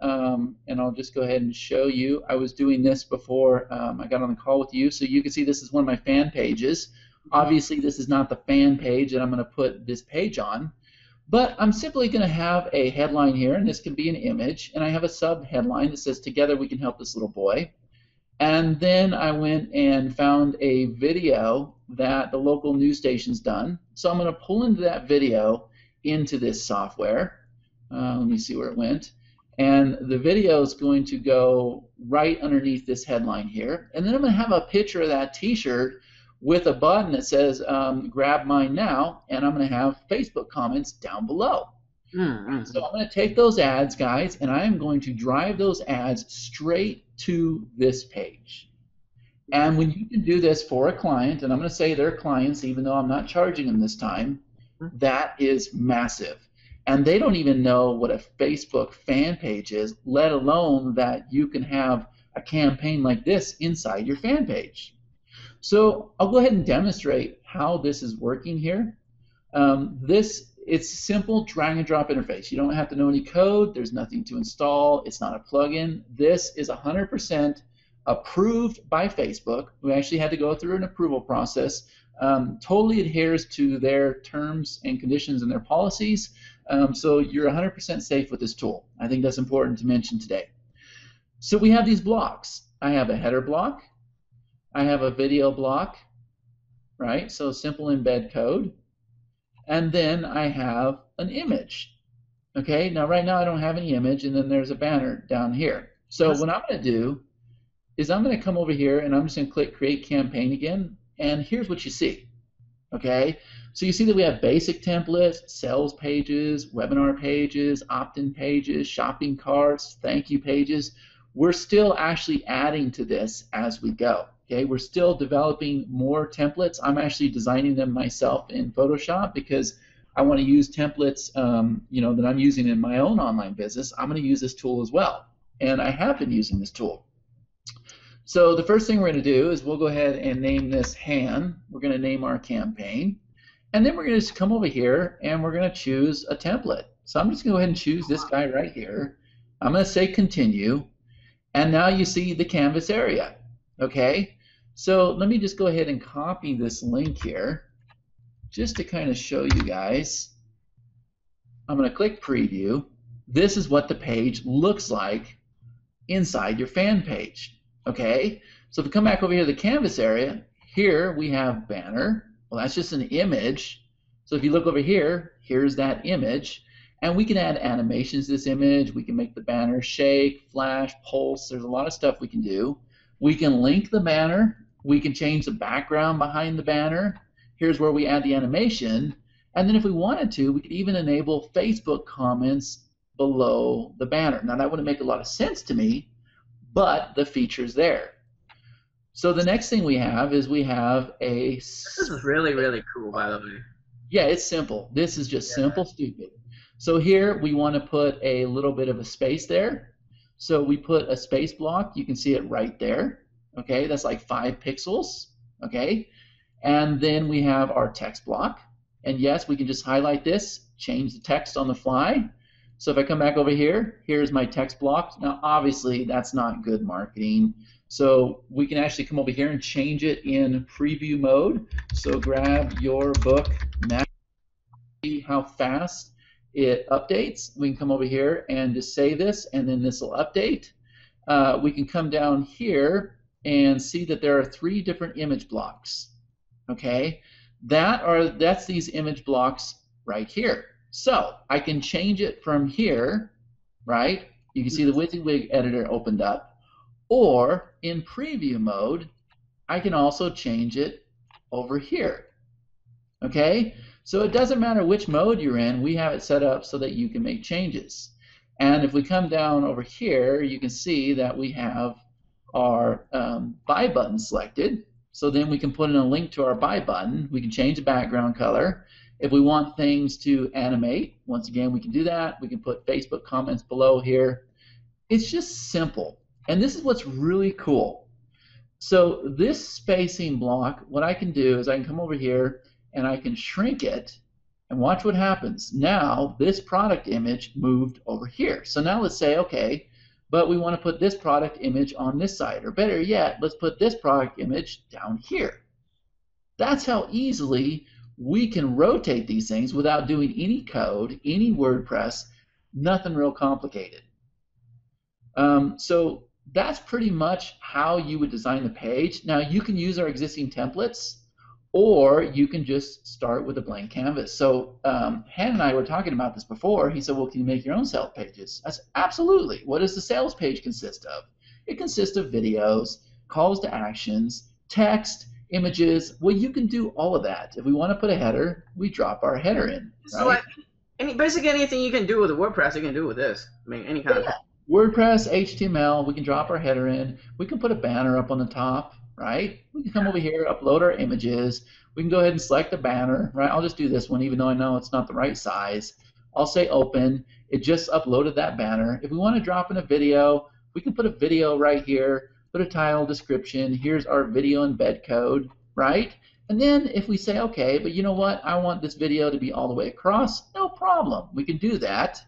and I'll just go ahead and show you. I was doing this before I got on the call with you, so you can see this is one of my fan pages. Obviously, this is not the fan page that I'm going to put this page on, but I'm simply going to have a headline here, and this can be an image, and I have a sub-headline that says, "Together we can help this little boy." And then I went and found a video that the local news station's done. So I'm going to pull into that video into this software. Let me see where it went. And the video is going to go right underneath this headline here. And then I'm going to have a picture of that t-shirt with a button that says grab mine now, and I'm going to have Facebook comments down below. So I'm going to take those ads, guys, and I am going to drive those ads straight to this page. And when you can do this for a client, and I'm going to say they're clients even though I'm not charging them this time, that is massive. And they don't even know what a Facebook fan page is, let alone that you can have a campaign like this inside your fan page. So I'll go ahead and demonstrate how this is working here. It's simple drag and drop interface. You don't have to know any code. There's nothing to install. It's not a plugin. This is 100% approved by Facebook. We actually had to go through an approval process. Totally adheres to their terms and conditions and their policies. So you're 100% safe with this tool. I think that's important to mention today. So we have these blocks. I have a header block. I have a video block, right? So simple embed code. And then I have an image. Okay, now right now I don't have any image, and then there's a banner down here. So what I'm going to do is I'm going to come over here and I'm just going to click Create Campaign again, and here's what you see. Okay, so you see that we have basic templates, sales pages, webinar pages, opt-in pages, shopping carts, thank you pages. We're still actually adding to this as we go. Okay, we're still developing more templates. I'm actually designing them myself in Photoshop because I want to use templates that I'm using in my own online business. I'm going to use this tool as well, and I have been using this tool. So the first thing we're going to do is we'll go ahead and name this Han. We're going to name our campaign, and then we're going to just come over here and we're going to choose a template. So I'm just going to go ahead and choose this guy right here. I'm going to say Continue, and now you see the canvas area. Okay. So let me just go ahead and copy this link here just to kind of show you guys. I'm going to click Preview. This is what the page looks like inside your fan page. Okay, so if we come back over here to the canvas area, here we have banner. Well, that's just an image. So if you look over here, here's that image. And we can add animations to this image. We can make the banner shake, flash, pulse. There's a lot of stuff we can do. We can link the banner. We can change the background behind the banner. Here's where we add the animation. And then if we wanted to, we could even enable Facebook comments below the banner. Now that wouldn't make a lot of sense to me, but the feature's there. So the next thing we have is we have a... This is really, really cool, by the way. Yeah, it's simple. This is just simple, stupid. So here we want to put a little bit of a space there. So we put a space block. You can see it right there. Okay, that's like 5 pixels. Okay, and then we have our text block. And yes, we can just highlight this, change the text on the fly. So if I come back over here, here's my text block. Now, obviously, that's not good marketing. So we can actually come over here and change it in preview mode. So grab your book now. See how fast it updates. We can come over here and just say this, and then this will update. We can come down here and see that there are 3 different image blocks. Okay, that's these image blocks right here. So I can change it from here, right? You can see the WYSIWYG editor opened up, or in preview mode, I can also change it over here. Okay, so it doesn't matter which mode you're in. We have it set up so that you can make changes. And if we come down over here, you can see that we have our buy button selected. So then we can put in a link to our buy button. We can change the background color. If we want things to animate, once again, we can do that. We can put Facebook comments below here. It's just simple. And this is what's really cool. So this spacing block, what I can do is I can come over here and I can shrink it, and watch what happens. Now this product image moved over here. So now let's say, okay, but we want to put this product image on this side, or better yet, let's put this product image down here. That's how easily we can rotate these things without doing any code, any WordPress, nothing real complicated. So that's pretty much how you would design the page. Now you can use our existing templates, or you can just start with a blank canvas. So Han and I were talking about this before. He said, well, can you make your own sales pages? I said, absolutely. What does the sales page consist of? It consists of videos, calls to actions, text, images. Well, you can do all of that. If we want to put a header, we drop our header in. So right? basically anything you can do with WordPress, you can do with this. I mean, any kind of... WordPress, HTML, we can drop our header in. We can put a banner up on the top, right? We can come over here, upload our images. We can go ahead and select the banner, right? I'll just do this one even though I know it's not the right size. I'll say open. It just uploaded that banner. If we want to drop in a video, we can put a video right here, put a title, description. Here's our video embed code, right? And then if we say, okay, but you know what? I want this video to be all the way across, no problem. We can do that.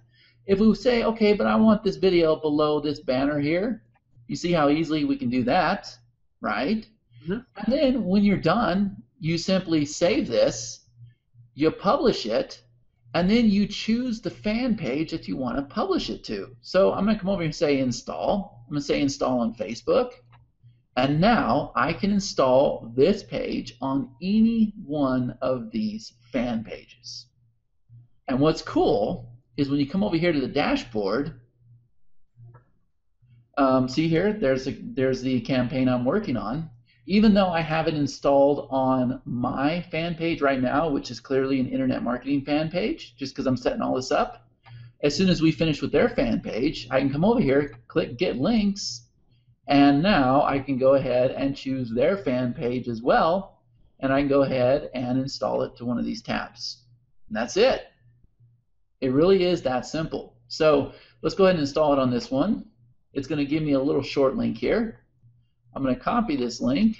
If we say, okay, but I want this video below this banner here, you see how easily we can do that, right? Mm-hmm. And then when you're done, you simply save this, you publish it, and then you choose the fan page that you want to publish it to. So I'm going to come over here and say install. I'm going to say install on Facebook. And now I can install this page on any one of these fan pages. And what's cool is when you come over here to the dashboard, see here, there's the campaign I'm working on. Even though I have it installed on my fan page right now, which is clearly an internet marketing fan page, just because I'm setting all this up, as soon as we finish with their fan page, I can come over here, click Get Links, and now I can go ahead and choose their fan page as well, and I can go ahead and install it to one of these tabs. And that's it. It really is that simple. So let's go ahead and install it on this one. It's going to give me a little short link here. I'm going to copy this link,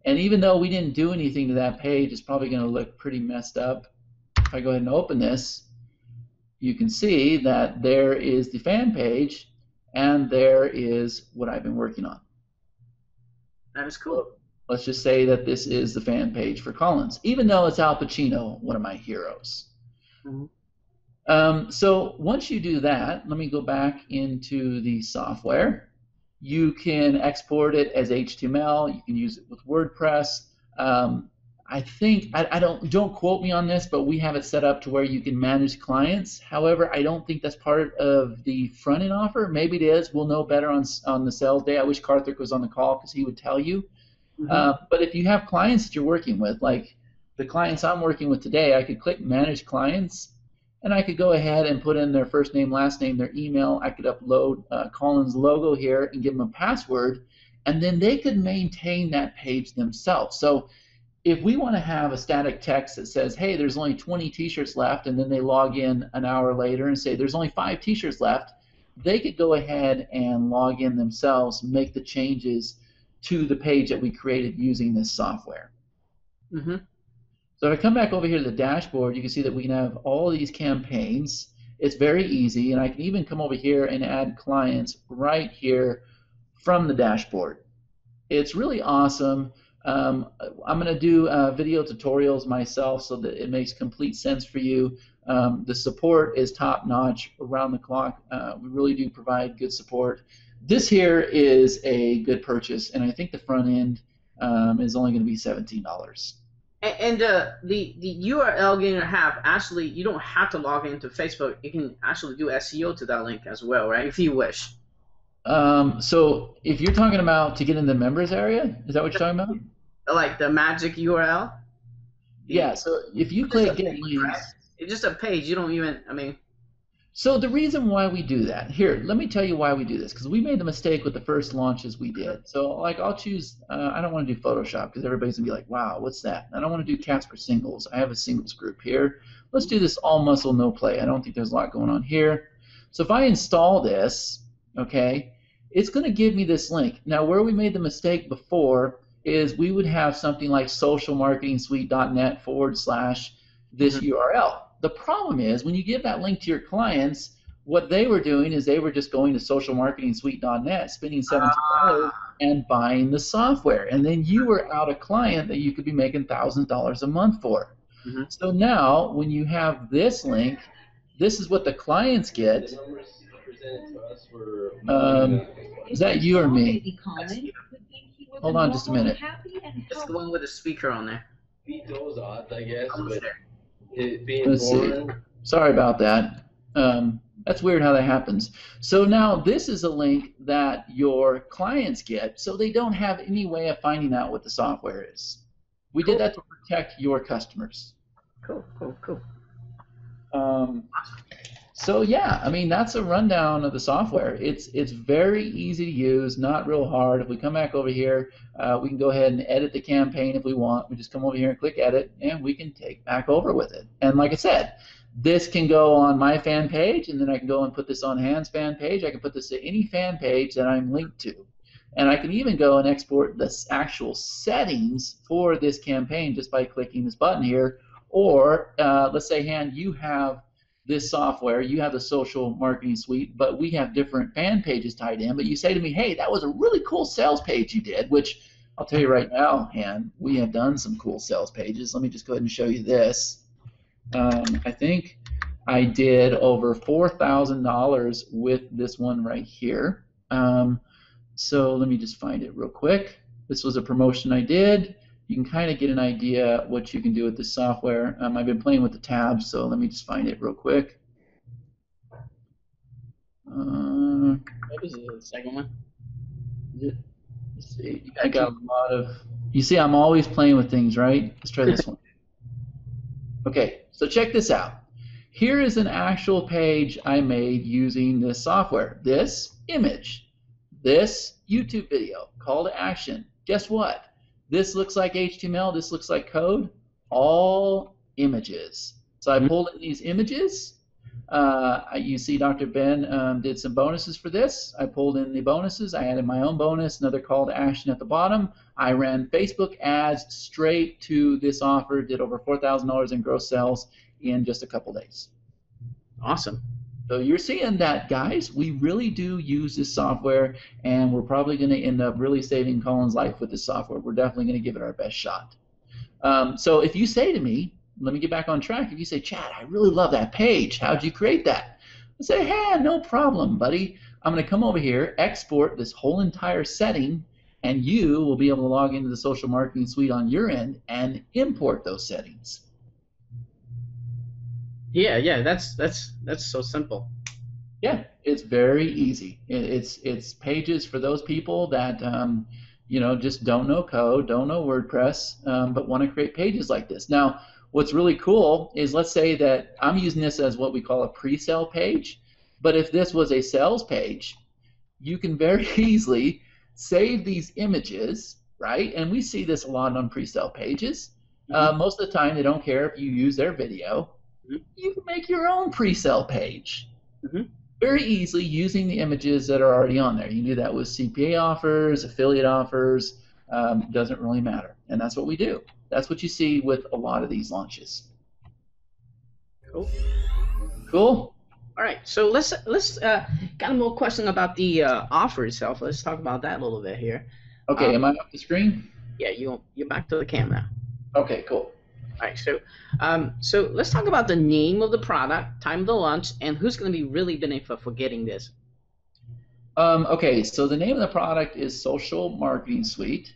and even though we didn't do anything to that page, it's probably going to look pretty messed up. If I go ahead and open this, you can see that there is the fan page, and there is what I've been working on. That is cool. Let's just say that this is the fan page for Collins, even though it's Al Pacino, one of my heroes. Mm-hmm. So once you do that, let me go back into the software. You can export it as HTML. You can use it with WordPress. I think don't quote me on this, but we have it set up to where you can manage clients. However, I don't think that's part of the front end offer. Maybe it is. We'll know better on the sales day. I wish Karthik was on the call because he would tell you. Mm-hmm. But if you have clients that you're working with, like the clients I'm working with today, I could click Manage Clients. And I could go ahead and put in their first name, last name, their email. I could upload Colin's logo here and give them a password, and then they could maintain that page themselves. So if we want to have a static text that says, hey, there's only 20 t-shirts left, and then they log in an hour later and say there's only 5 t-shirts left, they could go ahead and log in themselves, make the changes to the page that we created using this software. Mm-hmm. So if I come back over here to the dashboard, you can see that we can have all these campaigns. It's very easy, and I can even come over here and add clients right here from the dashboard. It's really awesome. I'm going to do video tutorials myself so that it makes complete sense for you. The support is top-notch, around the clock. We really do provide good support. This here is a good purchase, and I think the front end is only going to be $17. And the URL you're going to have, actually, you don't have to log into Facebook. You can actually do SEO to that link as well, right, if you wish. So if you're talking about to get in the members area, is that what you're talking about? Like the magic URL? Yeah, so if you click Get Links. Right? It's just a page. You don't even, I mean. So the reason why we do that, here, let me tell you why we do this, because we made the mistake with the first launches we did. So like I'll choose, I don't want to do Photoshop because everybody's going to be like, wow, what's that? I don't want to do Casper singles. I have a singles group here. Let's do this all muscle, no play. I don't think there's a lot going on here. So if I install this, okay, it's going to give me this link. Now where we made the mistake before is we would have something like socialmarketingsuite.net/this URL. The problem is when you give that link to your clients, what they were doing is they were just going to socialmarketingsuite.net, spending $17 and buying the software, and then you were out a client that you could be making $1,000 a month for. So now when you have this link, this is what the clients get. Is that you or me? Hold on just a minute. It's the one with the speaker on there. I guess, but Let's see. Sorry about that. That's weird how that happens. So now this is a link that your clients get, so they don't have any way of finding out what the software is. We did that to protect your customers. Cool. So yeah, I mean that's a rundown of the software. It's very easy to use, not real hard. If we come back over here, we can go ahead and edit the campaign if we want. We just come over here and click edit, and we can take back over with it. And like I said, this can go on my fan page, and then I can go and put this on Hans' fan page. I can put this to any fan page that I'm linked to. And I can even go and export the actual settings for this campaign just by clicking this button here. Or let's say, Han, you have this software, you have the social marketing suite, but we have different fan pages tied in. But you say to me, hey, that was a really cool sales page you did, which I'll tell you right now, Han, we have done some cool sales pages. Let me just go ahead and show you this. I think I did over $4,000 with this one right here. So let me just find it real quick. This was a promotion I did. You can kind of get an idea what you can do with this software. I've been playing with the tabs, so let me just find it real quick. What is the second one? Let's see. I got a lot of. You see, I'm always playing with things, right? Let's try this one. Okay, so check this out. Here is an actual page I made using this software. This image, this YouTube video, call to action. Guess what? This looks like HTML, this looks like code, all images. So I pulled in these images. You see Dr. Ben did some bonuses for this. I pulled in the bonuses. I added my own bonus, another call to action at the bottom. I ran Facebook ads straight to this offer, did over $4,000 in gross sales in just a couple days. Awesome. So you're seeing that, guys. We really do use this software, and we're probably going to end up really saving Colin's life with this software. We're definitely going to give it our best shot. So if you say to me, let me get back on track. If you say, Chad, I really love that page. How'd you create that? I say, hey, no problem, buddy. I'm going to come over here, export this whole entire setting, and you will be able to log into the social marketing suite on your end and import those settings. Yeah, that's so simple. Yeah, it's very easy. It's pages for those people that just don't know code, don't know WordPress, but want to create pages like this. Now, what's really cool is, let's say that I'm using this as what we call a pre-sale page, but if this was a sales page, you can very easily save these images, right? And we see this a lot on pre-sale pages. Most of the time, they don't care if you use their video. You can make your own pre-sale page very easily using the images that are already on there. You can do that with CPA offers, affiliate offers, doesn't really matter. And that's what we do. That's what you see with a lot of these launches. Cool? All right, so let's got more question about the offer itself. Let's talk about that a little bit here. Okay, am I off the screen? Yeah, you're back to the camera. Okay, cool. All right, so let's talk about the name of the product, time of the launch, and who's going to be really benefit for getting this. Okay, so the name of the product is Social Marketing Suite.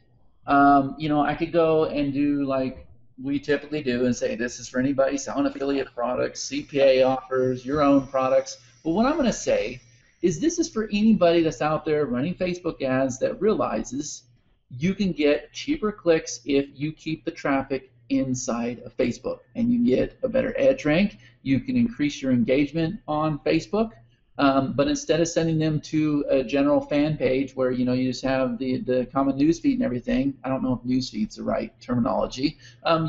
I could go and do like we typically do and say this is for anybody selling affiliate products, CPA offers, your own products. But what I'm going to say is this is for anybody that's out there running Facebook ads that realizes you can get cheaper clicks if you keep the traffic inside of Facebook, and you get a better edge rank. You can increase your engagement on Facebook, but instead of sending them to a general fan page where you just have the common news feed and everything, I don't know if news feed's the right terminology,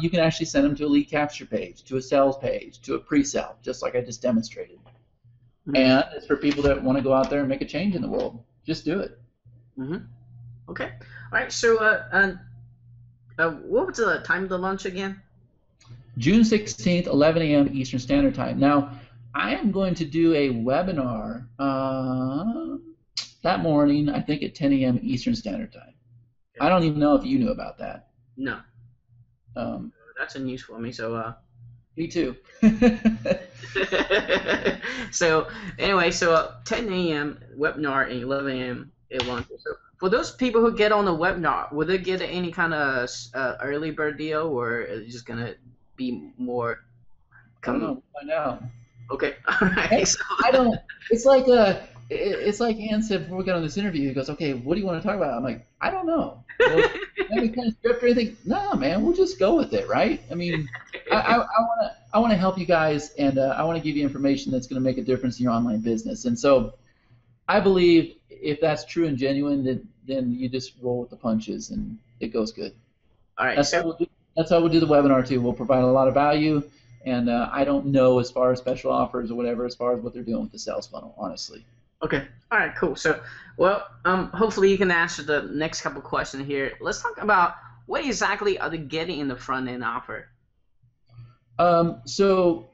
you can actually send them to a lead capture page, to a sales page, to a pre-sale, just like I just demonstrated. Mm-hmm. And it's for people that want to go out there and make a change in the world. Just do it. Mm-hmm. Okay. All right. So, what was the time of the launch again? June 16th, 11 a.m. Eastern Standard Time. Now, I am going to do a webinar that morning, I think at 10 a.m. Eastern Standard Time. Okay. I don't even know if you knew about that. No. That's a news for me. So. Me too. So anyway, 10 a.m. webinar and 11 a.m. it launches. So for those people who get on the webinar, will they get any kind of early bird deal, or is it just gonna be more? I don't know. Find out. Okay. All right. So. I don't. It's like Ann said before we got on this interview. He goes, "Okay, what do you want to talk about?" I'm like, "I don't know." Well, any kind of script or anything? No, man. We'll just go with it, right? I mean, I want to help you guys, and I want to give you information that's going to make a difference in your online business. And so, I believe if that's true and genuine, then you just roll with the punches, and it goes good. All right. That's how we'll do the webinar too. We'll provide a lot of value, and I don't know as far as special offers or whatever, as far as what they're doing with the sales funnel, honestly. Okay. All right. Cool. So, well, hopefully you can answer the next couple questions here. Let's talk about what exactly are they getting in the front end offer. So,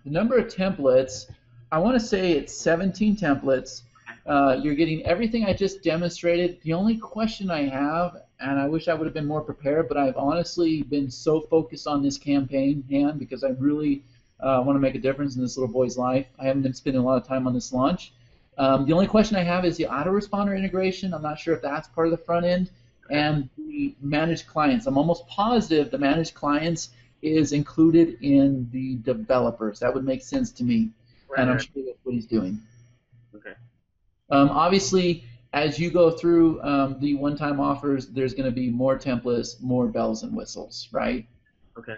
the number of templates, I want to say it's 17 templates. You're getting everything I just demonstrated. The only question I have, and I wish I would have been more prepared, but I've honestly been so focused on this campaign, Han, because I really want to make a difference in this little boy's life. I haven't been spending a lot of time on this launch. The only question I have is the autoresponder integration. I'm not sure if that's part of the front end. And the managed clients. I'm almost positive the managed clients is included in the developers. That would make sense to me. Right. And I'm sure that's what he's doing. Okay. Obviously, as you go through the one-time offers, there's going to be more templates, more bells and whistles, right? Okay.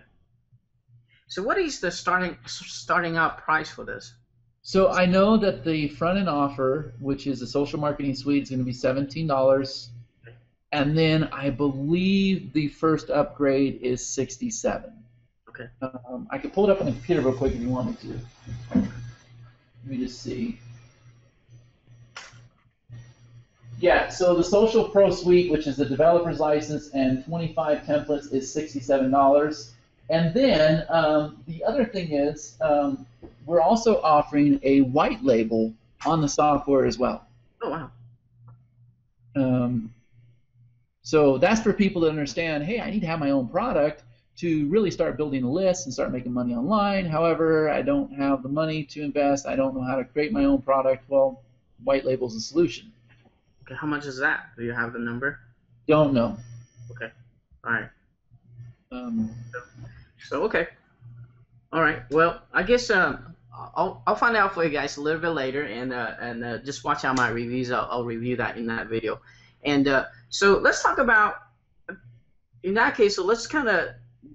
So what is the starting out price for this? So I know that the front-end offer, which is a social marketing suite, is going to be $17. And then I believe the first upgrade is $67. Okay. I can pull it up on the computer real quick if you want me to. Let me just see. Yeah, so the Social Pro Suite, which is the developer's license and 25 templates, is $67. And then the other thing is we're also offering a white label on the software as well. Oh, wow. So that's for people that understand, hey, I need to have my own product to really start building a list and start making money online. However, I don't have the money to invest. I don't know how to create my own product. Well, white label is the solution. Okay, how much is that? Do you have the number? Don't know. Okay, all right. So okay, all right. Well, I guess I'll find out for you guys a little bit later, and just watch out my reviews. I'll review that in that video. And so let's talk about, in that case, so let's kind of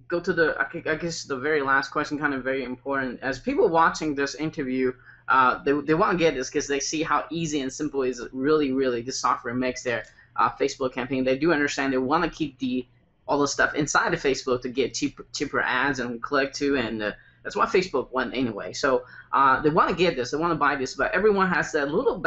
go to the, I guess the very last question, kind of very important. As people watching this interview, they want to get this because they see how easy and simple is really this software makes their Facebook campaign. They do understand they want to keep all the stuff inside of Facebook to get cheaper ads and click to, and that's what Facebook went anyway. So they want to get this, they want to buy this, but everyone has that little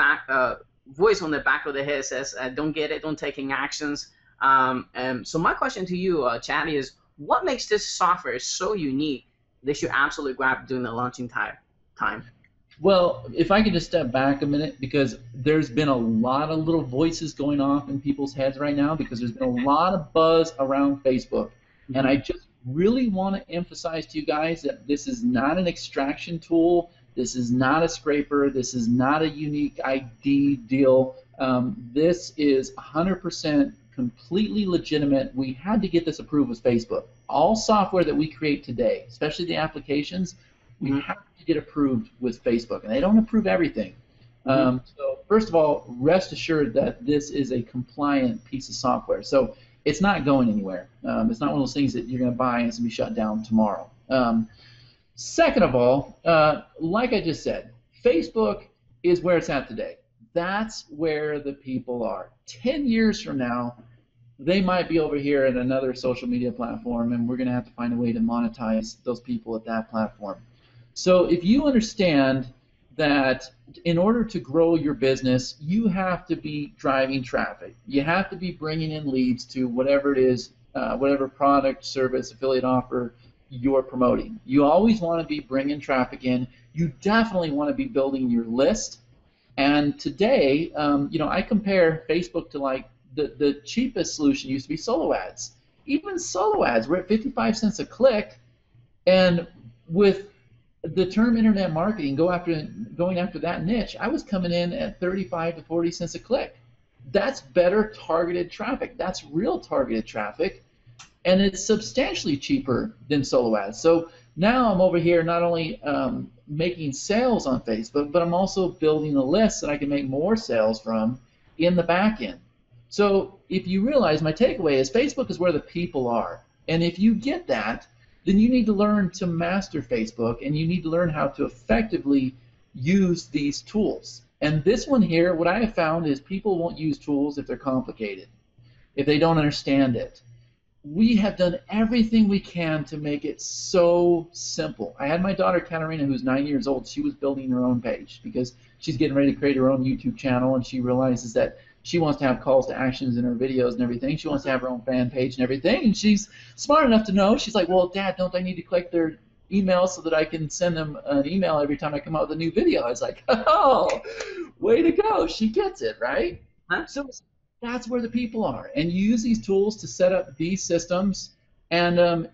voice on the back of the head that says, don't get it, don't take any actions. And so my question to you, Chad, is what makes this software so unique they should absolutely grab during the launching time? Well, if I could just step back a minute, because there's been a lot of little voices going off in people's heads right now because there's been a lot of buzz around Facebook. And I just really want to emphasize to you guys that this is not an extraction tool. This is not a scraper. This is not a unique ID deal. This is 100% completely legitimate. We had to get this approved with Facebook. All software that we create today, especially the applications, we have to get approved with Facebook, and they don't approve everything. So first of all, rest assured that this is a compliant piece of software. So it's not going anywhere. It's not one of those things that you're going to buy and it's going to be shut down tomorrow. Second of all, like I just said, Facebook is where it's at today. That's where the people are. 10 years from now, they might be over here at another social media platform, and we're going to have to find a way to monetize those people at that platform. So if you understand that in order to grow your business, you have to be driving traffic. You have to be bringing in leads to whatever it is, whatever product, service, affiliate offer you're promoting. You always want to be bringing traffic in. You definitely want to be building your list. And today, I compare Facebook to like the cheapest solution used to be solo ads. Even solo ads were at 55 cents a click, and with the term internet marketing going after that niche, I was coming in at 35 to 40 cents a click. That's better targeted traffic. That's real targeted traffic, and it's substantially cheaper than solo ads. So now I'm over here not only making sales on Facebook, but I'm also building a list that I can make more sales from in the back end. So if you realize, my takeaway is Facebook is where the people are. And if you get that, then you need to learn to master Facebook, and you need to learn how to effectively use these tools. And this one here, what I have found is people won't use tools if they're complicated, if they don't understand it. We have done everything we can to make it so simple. I had my daughter Katarina, who's 9 years old. She was building her own page because she's getting ready to create her own YouTube channel, and she realizes that she wants to have calls to actions in her videos and everything. She wants to have her own fan page and everything, and she's smart enough to know. She's like, well, Dad, don't I need to collect their email so that I can send them an email every time I come out with a new video? I was like, oh, way to go. She gets it, right? Huh? So that's where the people are. And you use these tools to set up these systems, and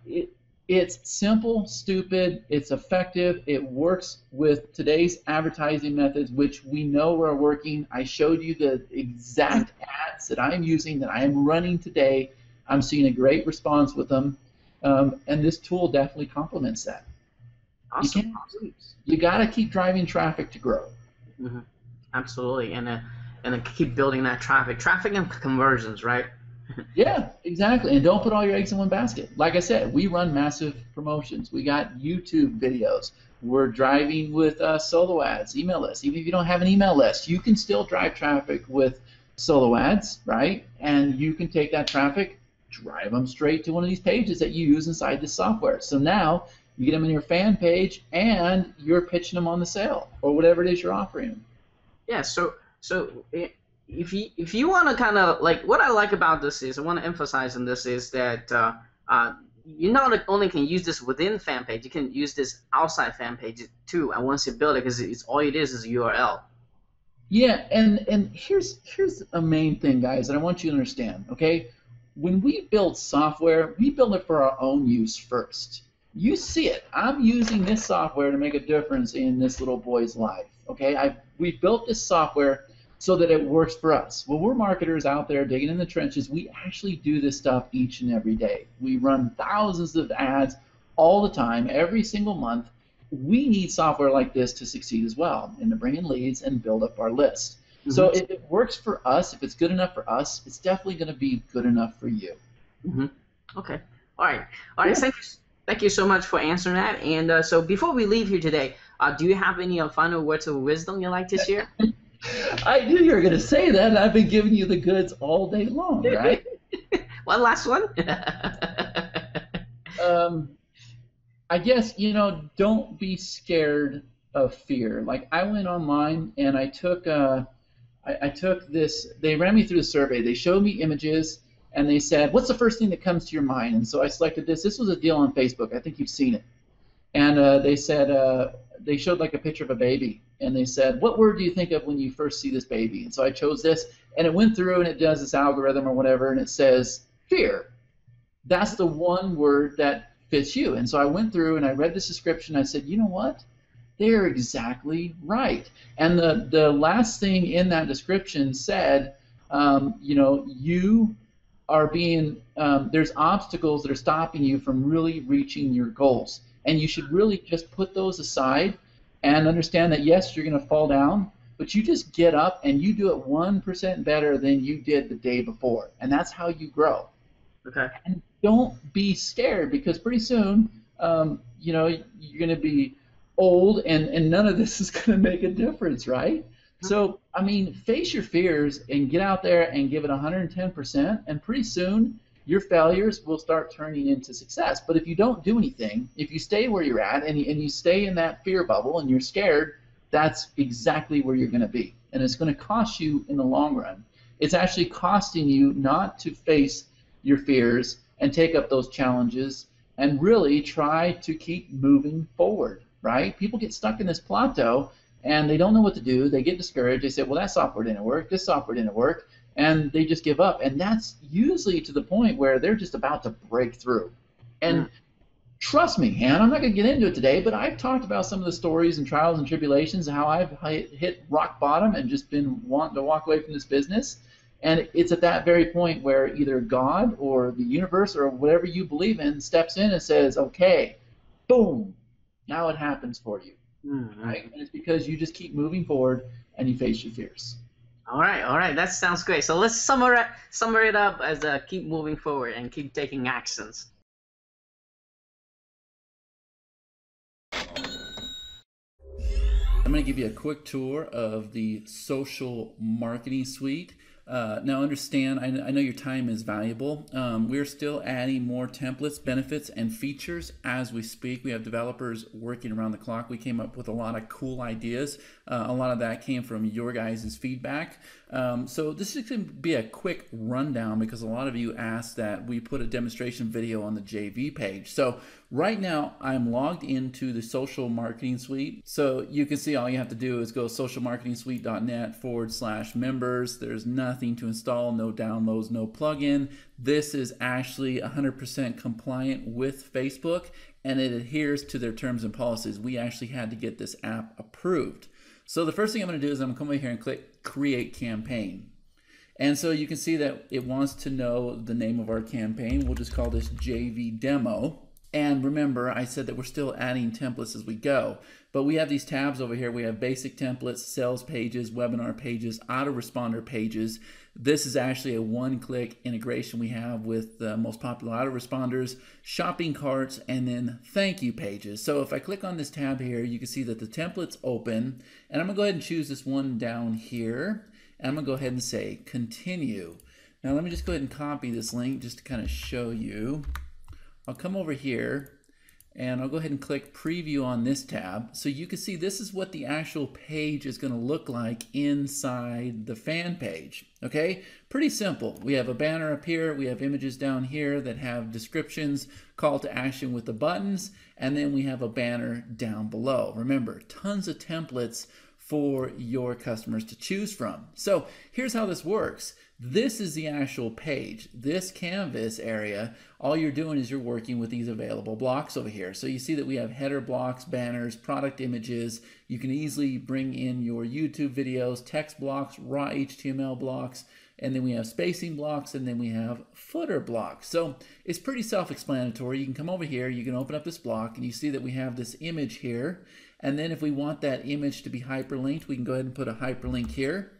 it's simple, stupid, it's effective, it works with today's advertising methods, which we know are working. I showed you the exact ads that I'm using, that I am running today. I'm seeing a great response with them, and this tool definitely complements that. Awesome. You got to keep driving traffic to grow. Mm-hmm. Absolutely, and then keep building that traffic and conversions, right? Yeah, exactly. And don't put all your eggs in one basket. Like I said, we run massive promotions. We got YouTube videos. We're driving with solo ads, email lists. Even if you don't have an email list, you can still drive traffic with solo ads, right? And you can take that traffic, drive them straight to one of these pages that you use inside the software. So now you get them in your fan page, and you're pitching them on the sale or whatever it is you're offering them. Yeah. So if you want to kind of, like, what I like about this is, I want to emphasize on this is that you not only can use this within fan page, you can use this outside fan page too. And once you build it, because it's all it is a URL. Yeah, and here's a main thing, guys, that I want you to understand. Okay, when we build software, we build it for our own use first. You see it. I'm using this software to make a difference in this little boy's life. Okay, we built this software so that it works for us. Well, we're marketers out there digging in the trenches. We actually do this stuff each and every day. We run thousands of ads all the time, every single month. We need software like this to succeed as well, and to bring in leads and build up our list. Mm-hmm. So if it works for us, if it's good enough for us, it's definitely going to be good enough for you. Mm-hmm. Okay. All right. Yeah. Thank you so much for answering that. And so before we leave here today, do you have any final words of wisdom you'd like to share? I knew you were going to say that, and I've been giving you the goods all day long, right? One last one? I guess, don't be scared of fear. Like, I went online, and I took this, they ran me through a survey. They showed me images, and they said, what's the first thing that comes to your mind? And so I selected this. This was a deal on Facebook. I think you've seen it. And they said, they showed like a picture of a baby, and they said, what word do you think of when you first see this baby? And so I chose this, and it went through, and it does this algorithm or whatever, and it says fear. That's the one word that fits you. And so I went through, and I read this description. I said, you know what? They're exactly right. And the last thing in that description said, you are being, there's obstacles that are stopping you from really reaching your goals. And you should really just put those aside and understand that, yes, you're going to fall down, but you just get up and you do it 1% better than you did the day before. And that's how you grow. Okay. And don't be scared, because pretty soon, you know, you're going to be old, and none of this is going to make a difference, right? So, I mean, face your fears and get out there and give it 110%, and pretty soon your failures will start turning into success. But if you don't do anything, if you stay where you're at and you stay in that fear bubble and you're scared, that's exactly where you're going to be. And it's going to cost you in the long run. It's actually costing you not to face your fears and take up those challenges and really try to keep moving forward, right? People get stuck in this plateau and they don't know what to do. They get discouraged. They say, well, that software didn't work. This software didn't work. And they just give up. And that's usually to the point where they're just about to break through. And trust me, and I'm not going to get into it today, but I've talked about some of the stories and trials and tribulations, how I've hit rock bottom and just been wanting to walk away from this business. And it's at that very point where either God or the universe or whatever you believe in steps in and says, okay, boom, now it happens for you. Right? And it's because you just keep moving forward and you face your fears. All right, that sounds great. So let's sum it up as keep moving forward and keep taking actions. I'm going to give you a quick tour of the social marketing suite. Now understand, I know your time is valuable. We're still adding more templates, benefits, and features as we speak. We have developers working around the clock. We came up with a lot of cool ideas. A lot of that came from your guys' feedback. So this is going to be a quick rundown because a lot of you asked that we put a demonstration video on the JV page. So right now I'm logged into the social marketing suite. So you can see all you have to do is go socialmarketingsuite.net/members. There's nothing to install, no downloads, no plugin. This is actually 100% compliant with Facebook, and it adheres to their terms and policies. We actually had to get this app approved. So the first thing I'm going to do is I'm going to come over here and click Create Campaign. And so you can see that it wants to know the name of our campaign. We'll just call this JV Demo. And remember, I said that we're still adding templates as we go. But we have these tabs over here. We have basic templates, sales pages, webinar pages, autoresponder pages. This is actually a one-click integration we have with the most popular autoresponders, shopping carts, and then thank you pages. So if I click on this tab here, you can see that the template's open. And I'm going to go ahead and choose this one down here. And I'm going to go ahead and say continue. Now let me just go ahead and copy this link just to kind of show you. I'll come over here and I'll go ahead and click preview on this tab. So you can see this is what the actual page is going to look like inside the fan page. Okay, pretty simple. We have a banner up here. We have images down here that have descriptions, call to action with the buttons, and then we have a banner down below. Remember, tons of templates for your customers to choose from. So here's how this works. This is the actual page. This canvas area, all you're doing is you're working with these available blocks over here. So you see that we have header blocks, banners, product images. You can easily bring in your YouTube videos, text blocks, raw HTML blocks, and then we have spacing blocks, and then we have footer blocks. So it's pretty self-explanatory. You can come over here, you can open up this block, and you see that we have this image here. And then if we want that image to be hyperlinked, we can go ahead and put a hyperlink here.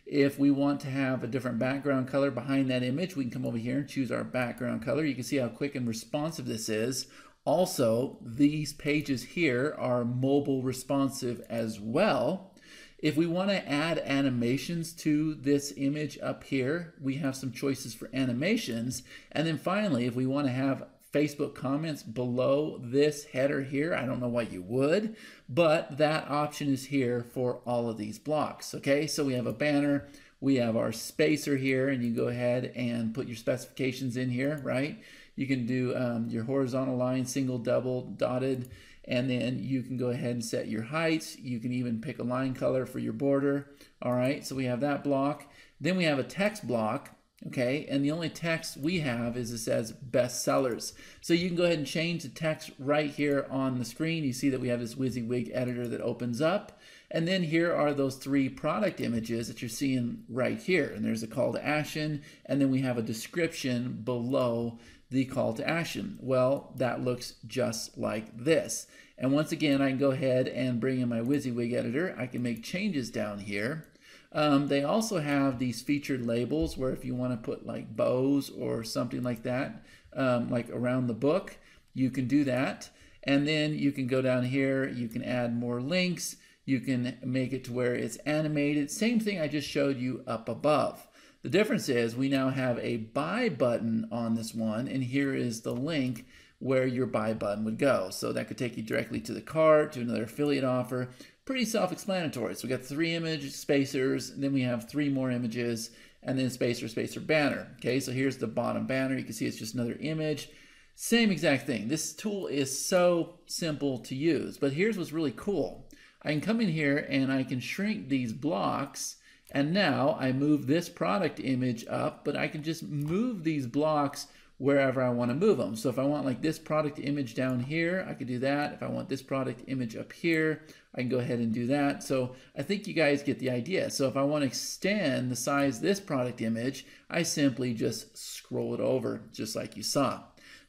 If we want to have a different background color behind that image, we can come over here and choose our background color. You can see how quick and responsive this is. Also, these pages here are mobile responsive as well. If we want to add animations to this image up here, we have some choices for animations. And then finally, if we want to have Facebook comments below this header here, I don't know why you would, but that option is here for all of these blocks. Okay, so we have a banner, we have our spacer here, and you go ahead and put your specifications in here, right? You can do your horizontal line, single, double, dotted, and then you can go ahead and set your heights. You can even pick a line color for your border. All right, so we have that block. Then we have a text block. Okay, and the only text we have is it says best sellers. So you can go ahead and change the text right here on the screen. You see that we have this WYSIWYG editor that opens up. And then here are those three product images that you're seeing right here. And there's a call to action, and then we have a description below the call to action. Well, that looks just like this. And once again, I can go ahead and bring in my WYSIWYG editor. I can make changes down here. They also have these featured labels where if you want to put like bows or something like that, like around the book, you can do that. And then you can go down here, you can add more links, you can make it to where it's animated. Same thing I just showed you up above. The difference is we now have a buy button on this one, and here is the link where your buy button would go. So that could take you directly to the cart, to another affiliate offer. Pretty self-explanatory. So we got 3 image spacers, and then we have 3 more images, and then spacer, spacer, banner. Okay, so here's the bottom banner. You can see it's just another image. Same exact thing. This tool is so simple to use, but here's what's really cool. I can come in here and I can shrink these blocks, and now I move this product image up, but I can just move these blocks wherever I want to move them. So if I want like this product image down here, I could do that. If I want this product image up here, I can go ahead and do that. So I think you guys get the idea. So if I want to extend the size of this product image, I simply just scroll it over just like you saw.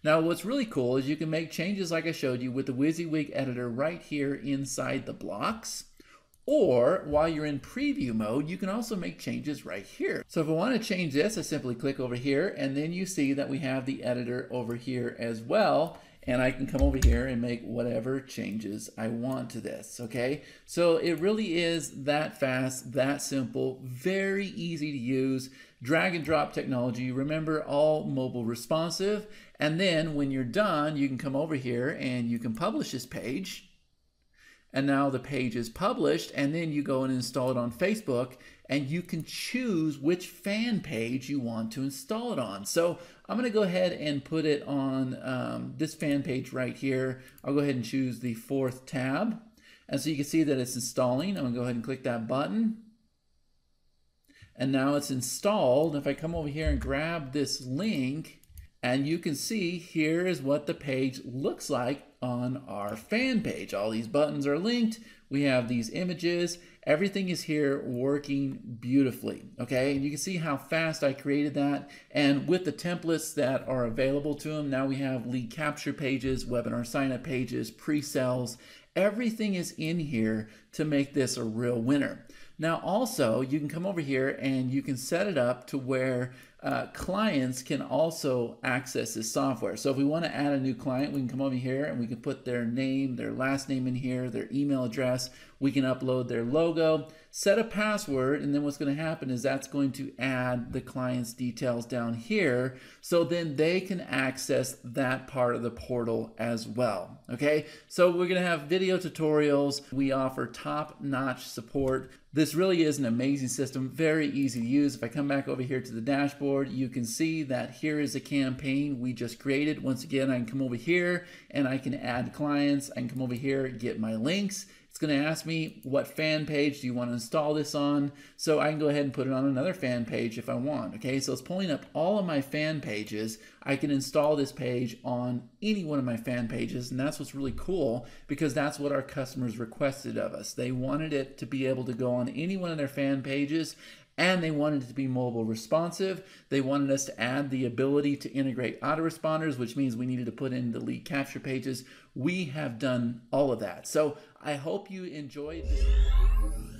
Now what's really cool is you can make changes like I showed you with the WYSIWYG editor right here inside the blocks. Or while you're in preview mode, you can also make changes right here. So if I want to change this, I simply click over here, and then you see that we have the editor over here as well. And I can come over here and make whatever changes I want to this, okay? So it really is that fast, that simple, very easy to use, drag and drop technology. Remember, all mobile responsive. And then when you're done, you can come over here and you can publish this page. And now the page is published, and then you go and install it on Facebook, and you can choose which fan page you want to install it on. So I'm going to go ahead and put it on this fan page right here. I'll go ahead and choose the 4th tab. And so you can see that it's installing. I'm going to go ahead and click that button. And now it's installed. If I come over here and grab this link, and you can see here is what the page looks like on our fan page. All these buttons are linked. We have these images. Everything is here working beautifully, okay? And you can see how fast I created that. And with the templates that are available to them, now we have lead capture pages, webinar sign-up pages, pre-sales. Everything is in here to make this a real winner. Now also, you can come over here and you can set it up to where clients can also access this software. So if we want to add a new client, we can come over here and we can put their name, their last name in here, their email address. We can upload their logo, set a password, and then what's going to happen is that's going to add the client's details down here, so then they can access that part of the portal as well. Okay, so we're going to have video tutorials. We offer top-notch support. This really is an amazing system, very easy to use. If I come back over here to the dashboard, you can see that here is a campaign we just created. Once again, I can come over here and I can add clients. I can come over here, get my links. It's going to ask me what fan page do you want to install this on. So I can go ahead and put it on another fan page if I want. Okay, so it's pulling up all of my fan pages. I can install this page on any one of my fan pages, and that's what's really cool because that's what our customers requested of us. They wanted it to be able to go on any one of their fan pages, and they wanted it to be mobile responsive. They wanted us to add the ability to integrate autoresponders, which means we needed to put in the lead capture pages. We have done all of that. So I hope you enjoyed this.